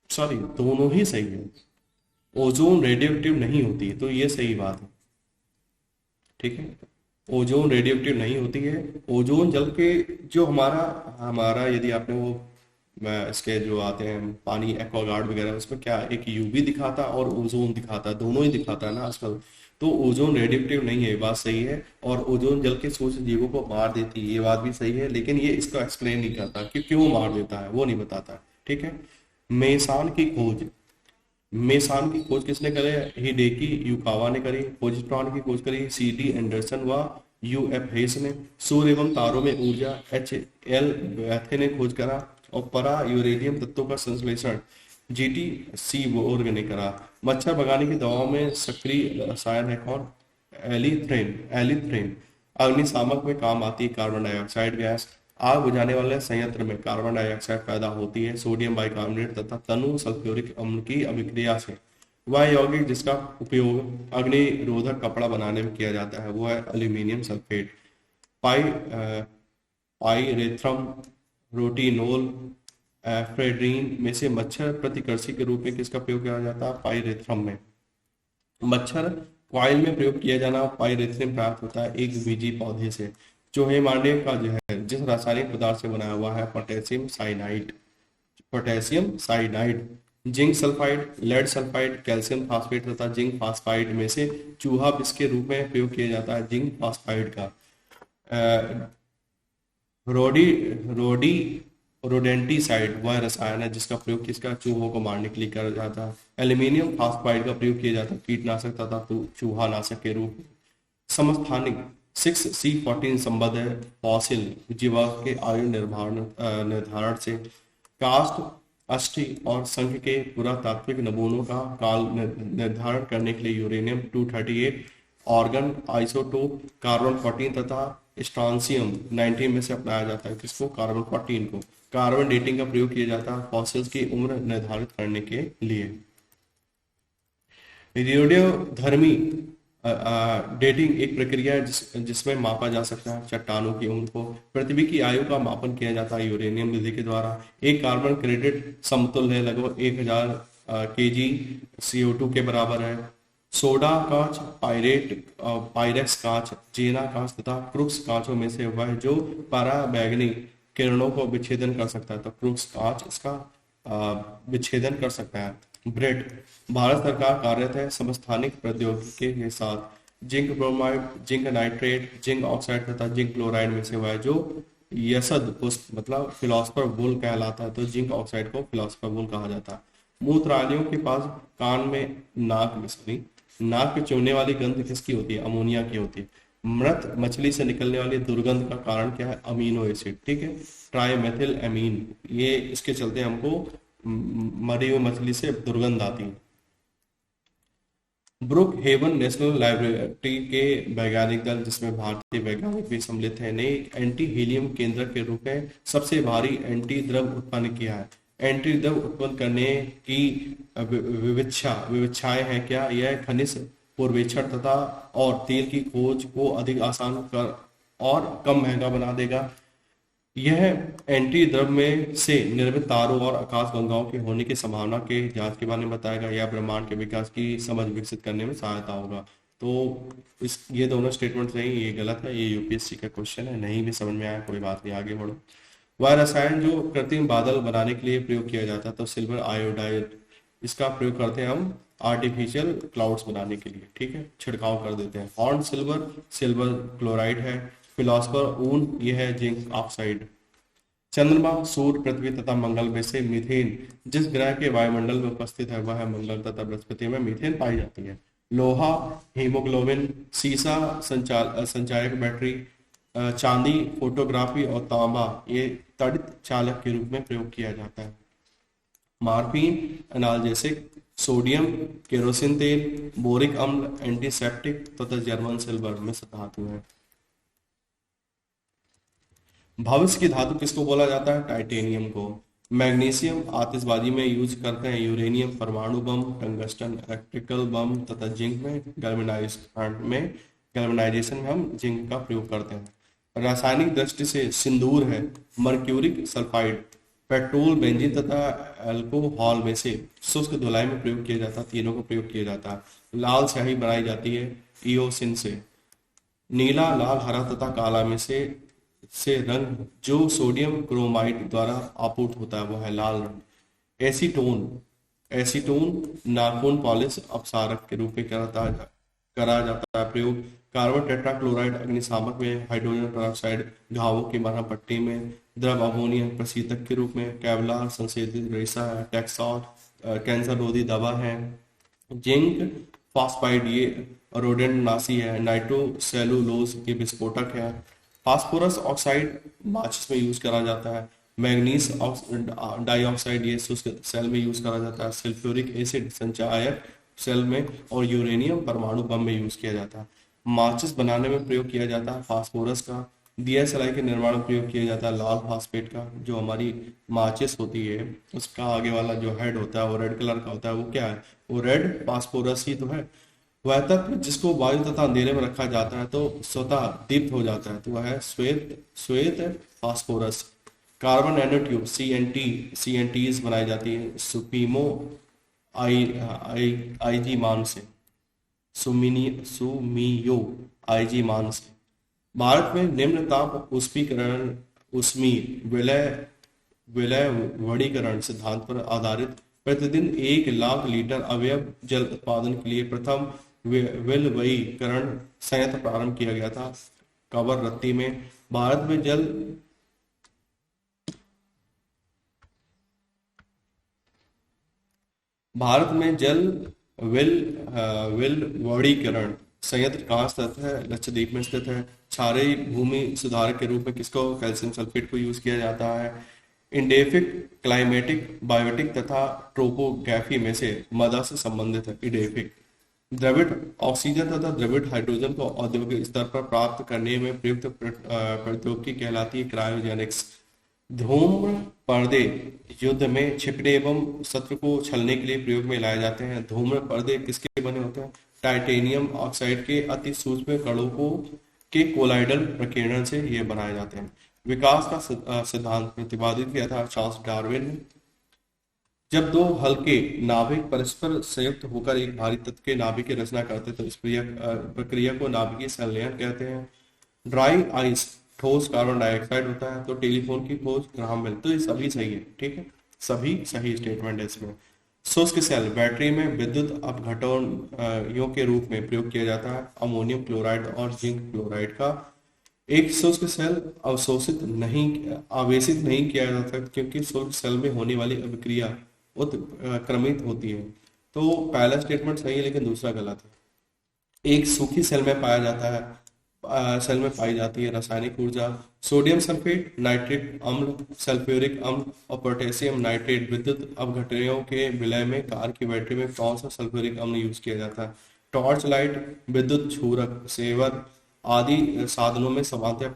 सॉरी, दोनों ही सही है। ओजोन रेडियो एक्टिव नहीं होती है तो ये सही बात है। ठीक है, ओजोन रेडियो एक्टिव नहीं होती है। ओजोन जल के जो हमारा हमारा यदि आपने वो इसके जो आते हैं पानी एक्वागार्ड वगैरह उसमें क्या एक यूवी दिखाता और ओजोन दिखाता, दोनों ही दिखाता है ना आजकल। तो ओजोन रेडिएक्टिव नहीं है, ये बात सही है। और ओजोन जल के सूक्ष्म जीवों को मार देती है, ये बात भी सही है। लेकिन ये इसको एक्सप्लेन नहीं करता कि क्यों मार देता है, वो नहीं बताता। ठीक है, मेसान की खोज। मेसान की खोज किसने करे? हिडेकी युकावा ने करी। पोजिट्रॉन की खोज करी CD एंडरसन व UF हेस ने। सूर्य एवं तारों में ऊर्जा HL बैथे ने खोज करा। और परा यूरेनियम तत्वों का संश्लेषण GT सीबोर्ग ने करा। मच्छर भगाने की दवाओं में सक्रिय रसायन है कौन? एलिथ्रेन। अग्निशामक में काम आती है कार्बन डाइऑक्साइड गैस। आग बुझाने वाले संयंत्र में कार्बन डाइऑक्साइड पैदा होती है सोडियम बाइकार्बोनेट तथा तनु सल्फ्यूरिक अम्ल की अभिक्रिया से। वह यौगिक जिसका उपयोग अग्निरोधक कपड़ा बनाने में किया जाता है वो है एल्यूमिनियम सल्फेट। पाइरेथ्रम, रोटिनोल, एफ्रेड्रीन में से मच्छर प्रतिकर्षी के रूप में किसका प्रयोग किया जाता है? पाइरेथ्रम में। मच्छर कॉइल में प्रयोग किया जाना पाइरेथ्रम प्राप्त होता है एक बीजी पौधे से। चूहे मारने का जहर जिस रासायनिक पदार्थ से बनाया हुआ है? Potassium cyanide. Potassium cyanide. Zinc sulphide, lead sulphide, calcium phosphate तथा जिंक फास्फाइड में से चूहा विष के रूप में प्रयोग किया जाता है जिंक फास्फाइड का। अ, रोडी रोडी रोडेंटिसाइड वह रसायन है जिसका प्रयोग किसका? चूहों को मारने के लिए किया जाता है। एल्यूमिनियम फास्फाइड का प्रयोग किया जाता है कीटनाशक तथा चूहा नाशक के रूप में। समस्थानिक 6C14 संबद्ध है फॉसिल जीवा के आयु निर्धारण से। कास्ट, अस्थि और संघ के पुरातात्विक नमूनों का काल निर्धारण करने के लिए यूरेनियम 238, ऑर्गन आइसोटोप कार्बन 14 तथा स्ट्रॉन्सियम 19 में से अपनाया जाता है। किसको? कार्बन 14 को। कार्बन डेटिंग का प्रयोग किया जाता है फॉसिल्स की उम्र निर्धारित करने के लिए। रेडियोधर्मी डेटिंग एक प्रक्रिया है जिसमें मापा जा सकता है चट्टानों की उम्र को। पृथ्वी की आयु का मापन किया जाता है यूरेनियम विधि के द्वारा। एक कार्बन क्रेडिट समतुल्य है लगभग 1000 kg CO2 के बराबर है। सोडा कांच, पायरेक्स कांच, जेना कांच तथा क्रुक्स कांचों में से वह जो पराबैंगनी किरणों को विच्छेदन कर सकता है, तो क्रुक्स कांच इसका विच्छेदन कर सकता है। ब्रेड भारत सरकार कार्यरत है समस्थानिक प्रौद्योगिकी के साथ। Zinc bromide, zinc nitrate, zinc oxide तथा जिंक क्लोराइड में से वह जो यसद पुष्प मतलब फिलोसफर वुल कहलाता है, तो जिंक ऑक्साइड को फिलोसफर वुल कहा जाता है। मूत्रालियों के पास कान में नाक में चुभने वाली गंध किसकी होती है? अमोनिया की होती है। मृत मछली से निकलने वाली दुर्गंध का कारण क्या है? Amino acid. ठीक है, ट्राइमेथिल एमीन। ये इसके चलते हमको मरी हुई मछली से दुर्गंध आती है। ब्रुक हेवन नेशनल लाइब्रेरी के वैज्ञानिक दल जिसमें भारतीय वैज्ञानिक भी सम्मिलित है ने एंटी हीलियम केंद्रक के रूप में सबसे भारी एंटी द्रव उत्पन्न किया है। एंटी द्रव उत्पन्न करने की विविच्छाएं हैं क्या? यह खनिज पूर्वेक्षण तथा और तेल की खोज को अधिक आसान कर और कम महंगा बना देगा। यह एंटी द्रव में से निर्मित तारों और आकाश गंगाओं के होने की संभावना के जांच के बारे में बताएगा। यह ब्रह्मांड के विकास की समझ विकसित करने में सहायता होगा। तो ये दोनों स्टेटमेंट नहीं, ये गलत है, ये यूपीएससी का क्वेश्चन है। नहीं भी समझ में आया कोई बात नहीं, आगे बढ़ो। वह रसायन जो कृत्रिम बादल बनाने के लिए प्रयोग किया जाता है, तो सिल्वर आयोडाइड इसका प्रयोग करते हैं हम आर्टिफिशियल क्लाउड्स बनाने के लिए। ठीक है, छिड़काव कर देते हैं। हॉर्न सिल्वर क्लोराइड है। फिलोसफर ऊन ये है जिंक ऑक्साइड। चंद्रमा, सूर्य, पृथ्वी तथा मंगल में से मीथेन जिस ग्रह के वायुमंडल में उपस्थित है वह है मंगल तथा बृहस्पति में मीथेन पाई जाती है। लोहा, हीमोग्लोबिन, सीसा संचायक बैटरी, चांदी फोटोग्राफी और तांबा ये तड़ित चालक के रूप में प्रयोग किया जाता है। मार्फिन एनाल्जेसिक, सोडियम केरोसिन तेल, बोरिक अम्ल एंटीसेप्टिक तथा जर्मन सिल्वर में से धातु है। भविष्य की धातु किसको बोला जाता है? टाइटेनियम को। मैग्नीशियम आतिशबाजी में यूज करते हैं। यूरेनियम परमाणु बम, टंगस्टन इलेक्ट्रिकल बम तथा जिंक में गैल्वेनाइजेशन में हम जिंक का प्रयोग करते हैं। रासायनिक दृष्टि से सिंदूर है मर्क्यूरिक सल्फाइड, पेट्रोल, बेंजीन तथा अल्कोहल में से शुष्क धुलाई में प्रयोग किया जाता है। तीनों को प्रयोग किया जाता है। लाल स्याही बनाई जाती है ईओसिन से। नीला, लाल, हरा तथा काला में से रंग जो सोडियम क्रोमाइड द्वारा आपूर्त होता है वो है लाल रंग। एसीटोन नाखून पॉलिश अपसारक के रूप में करा जाता है प्रयोग। कार्बन टेट्राक्लोराइड अग्निशामक में। हाइड्रोजन पेरोक्साइड घावों की मरहम पट्टी में। द्रव अमोनियम प्रशीतक के रूप में। केवलार संशोधित रेशा है। टेक्सॉल कैंसर रोधी दवा है। जिंक फास्फाइड ये रोडेंटनाशी है। नाइट्रोसेलुलोज के विस्फोटक है। फास्फोरस ऑक्साइड माचिस में यूज करा जाता है। मैग्नीज डाइऑक्साइड ये शुष्क सेल में यूज करा जाता है। सल्फ्यूरिक एसिड संचायक सेल में। और यूरेनियम परमाणु बम में यूज किया जाता है। माचिस बनाने में प्रयोग किया जाता है फास्फोरस का। दिया सलाई के निर्माण में प्रयोग किया जाता है लाल फास्फेट का। जो हमारी माचिस होती है उसका आगे वाला जो हेड होता है वो रेड कलर का होता है, वो क्या है? वो रेड फास्फोरस ही तो है। वह तत्व जिसको वायु तथा अंधेरे में रखा जाता है तो स्वतः दीप्त हो जाता है, तो वह है श्वेत phosphorus. Carbon nano tube CNTs बनाई जाती है सुपीमो आई आई आईजी मान से, सुमियो आईजी मान से। भारत में निम्न ताप उष्मीकरण उष्मी विलय विलयवणीकरण सिद्धांत पर आधारित प्रतिदिन 1 लाख लीटर अवयव जल उत्पादन के लिए प्रथम विलवणीकरण संयंत्र प्रारंभ किया गया था कवर रत्ती में। भारत में जल विल विलवणीकरण संयंत्र कहाँ स्थित है? लक्षद्वीप में स्थित है। क्षारीय भूमि सुधारक के रूप में किसको? कैल्शियम सल्फेट को यूज किया जाता है। इंडेफिक क्लाइमेटिक बायोटिक तथा ट्रोपोग्राफी में से मदा से संबंधित है। इडेफिक द्रविड़ ऑक्सीजन तथा द्रविड़ हाइड्रोजन को औद्योगिक स्तर पर प्राप्त करने में प्रयुक्त प्रौद्योगिकी कहलाती है क्रायोजेनिक्स। धूम्र पर्दे युद्ध में छिपने एवं शत्रु को छलने के लिए प्रयोग में लाए जाते हैं। धूम्र पर्दे किसके बने होते हैं? टाइटेनियम ऑक्साइड के अति सूक्ष्म कणों को के कोलाइडल प्रकीर्णन से ये बनाए जाते हैं। विकास का सिद्धांत प्रतिपादित किया था चार्ल्स डार्विन ने। जब दो हल्के नाभिक परस्पर संयुक्त होकर एक भारी तत्व के नाभिक की रचना करते तो इस प्रक्रिया को नाभिकीय संलयन कहते हैं। ड्राई आइस ठोस कार्बन डाइऑक्साइड होता है। तो टेलीफोन की खोज ग्राहम बेल। तो ये सभी सही है, ठीक है, सभी सही स्टेटमेंट है इसमें। शुष्क सेल बैटरी में विद्युत अपघटनों के रूप में प्रयोग किया जाता है। अमोनियम क्लोराइड और जिंक क्लोराइड का। एक शुष्क सेल अवशोषित नहीं आवेशित नहीं किया जाता क्योंकि शुष्क सेल में होने वाली अभिक्रिया उत्क्रमित होती है। तो पहला स्टेटमेंट सही है लेकिन दूसरा गलत है। एक सूखी सेल में पाया जाता है सेल में पाई जाती है रासायनिक ऊर्जा। सोडियम सल्फेट, नाइट्रिक अम्ल, सल्फ्यूरिक अम्ल और पोटेशियम नाइट्रेट विद्युत अपघटनों के विलय में कार की बैटरी में कौन सा सल्फ्यूरिक अम्ल यूज किया जाता है? टॉर्च लाइट, विद्युत छूरक, सेवर आदि साधनों में सामान्यतः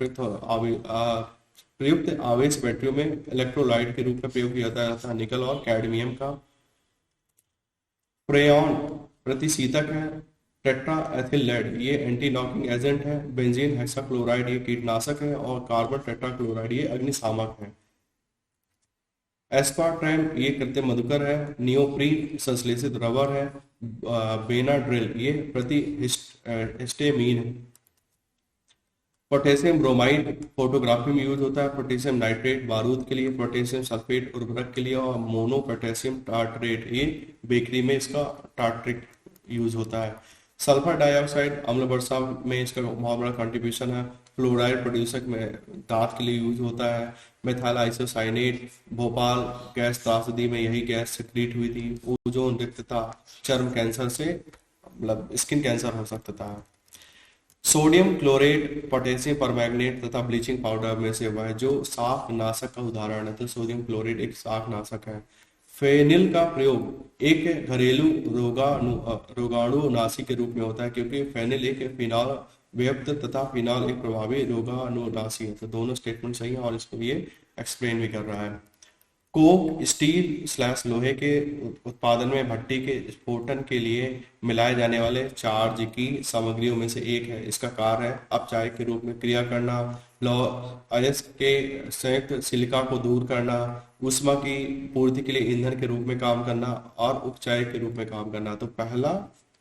प्रयुक्त आवेश बैटरियों में इलेक्ट्रोलाइट के रूप में प्रयोग किया जाता है निकल और कैडमियम का। फ्रेयॉन प्रतिशीतक है। टेट्रा एथिल लेड ये एंटी नॉकिंग एजेंट है। बेंजीन हेक्साक्लोराइड ये कीटनाशक है और कार्बन टेट्राक्लोराइड ये अग्निशामक है। एस्पार्ट्रैम ये कृत्रिम मधुकर है। नियोप्रीन संश्लेषित रबर है। बेनाड्रिल ये हिस्टेमीन है। पोटेशियम ब्रोमाइड फोटोग्राफी में यूज होता है। पोटेशियम नाइट्रेट बारूद के लिए। पोटेशियम सल्फेट उर्वरक के लिए। और मोनो पोटेशियम टार्टरेट ये बेकरी में इसका टार्टरेट यूज होता है। सल्फर डाइऑक्साइड अम्ल वर्षा में इसका बहुत बड़ा कंट्रीब्यूशन है। फ्लोराइड प्रोड्यूसर में दांत के लिए यूज होता है। मेथाइल आइसोसाइनेट भोपाल गैस त्रासदी में यही गैस सिक्रीट हुई थी। ओजोन रिक्तता चर्म कैंसर से मतलब स्किन कैंसर हो सकता था। सोडियम क्लोरेट पोटेशियम परमैंगनेट तथा ब्लीचिंग पाउडर में से वह जो शाक नाशक का उदाहरण है। तो सोडियम क्लोरेट एक शाक नाशक है। फेनिल का प्रयोग एक घरेलू रोगाणुनाशी के रूप में होता है क्योंकि फेनिल एक फिनॉल व्याप्त तथा फिनॉल एक प्रभावी रोगाणुनाशी है। तो दोनों स्टेटमेंट सही है और इसको ये एक्सप्लेन भी कर रहा है। कोक स्टील स्लैश लोहे के उत्पादन में भट्टी के स्फोटन के लिए मिलाए जाने वाले चार्ज की सामग्रियों में से एक है। इसका कार्य है अपचाय के रूप में क्रिया करना, लौह अयस्क के संयुक्त सिलिका को दूर करना, ऊष्मा की पूर्ति के लिए ईंधन के रूप में काम करना और उपचाय के रूप में काम करना। तो पहला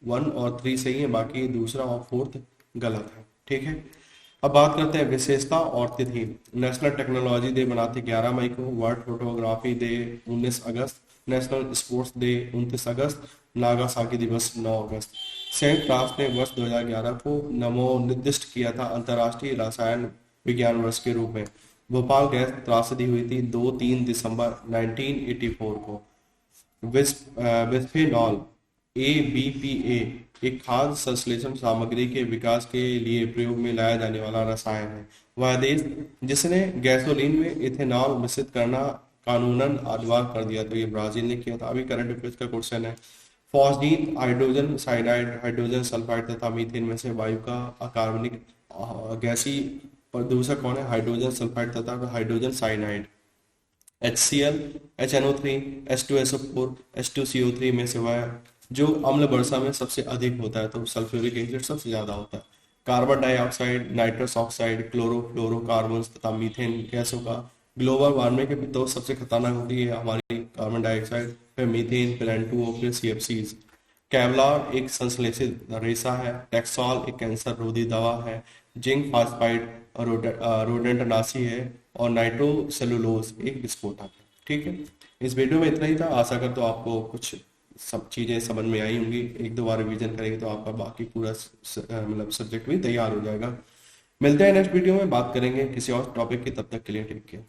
1 और 3 सही है, बाकी दूसरा और 4th गलत है, ठीक है। अब बात करते हैं विशेषता और तिथि। नेशनल टेक्नोलॉजी डे मनाते 11 मई को। वर्ल्ड फोटोग्राफी डे 19 अगस्त। नेशनल स्पोर्ट्स डे 29 अगस्त। नागासाकी दिवस 9 अगस्त। संयुक्त राष्ट्र ने वर्ष 2011 को निर्दिष्ट किया था अंतर्राष्ट्रीय रसायन विज्ञान वर्ष के रूप में। भोपाल गैस त्रासदी हुई थी 2-3 दिसंबर 1984 को। बिस्फेनॉल ABPA एक खाद्य संश्लेषण सामग्री के विकास के लिए प्रयोग में लाया जाने वाला रसायन है। वह देश जिसने गैसोलीन में इथेनॉल मिश्रित करना कानूनन अनिवार्य कर दिया तो ये ब्राजील ने किया था। अभी करंट अफेयर्स का क्वेश्चन है। Phosgene hydrogen cyanide hydrogen sulphide तथा मीथेन में से वायु का अकार्बनिक गैसीय प्रदूषक कौन है? हाइड्रोजन सल्फाइड तथा hydrogen cyanide. HCl HNO3 H2SO4 H2CO3 में से वह जो अम्ल वर्षा में सबसे अधिक होता है तो सल्फ्यूरिक एसिड सबसे ज्यादा होता है। Carbon dioxide, nitrous oxide, chlorofluorocarbon तथा मीथेन गैसों का ग्लोबल वार्मिंग के तो सबसे खतरनाक होती है हमारी कार्बन डाइऑक्साइड, फिर मीथेन, फिर N2O, फिर CFCs। केवलार एक संश्लेषित रेशा है। टेक्सॉल एक कैंसर रोधी दवा है। जिंक फास्फाइड रोडेंटनाशी है। और नाइट्रोसेलुलोज एक विस्फोटक है। ठीक है, इस वीडियो में इतना ही था। आशा करता हूँ आपको कुछ सब चीजें समझ में आई होंगी। एक दो बार रिवीजन करेंगे तो आपका बाकी पूरा मतलब सब्जेक्ट भी तैयार हो जाएगा। मिलते हैं नेक्स्ट वीडियो में, बात करेंगे किसी और टॉपिक की। तब तक के लिए टेक केयर।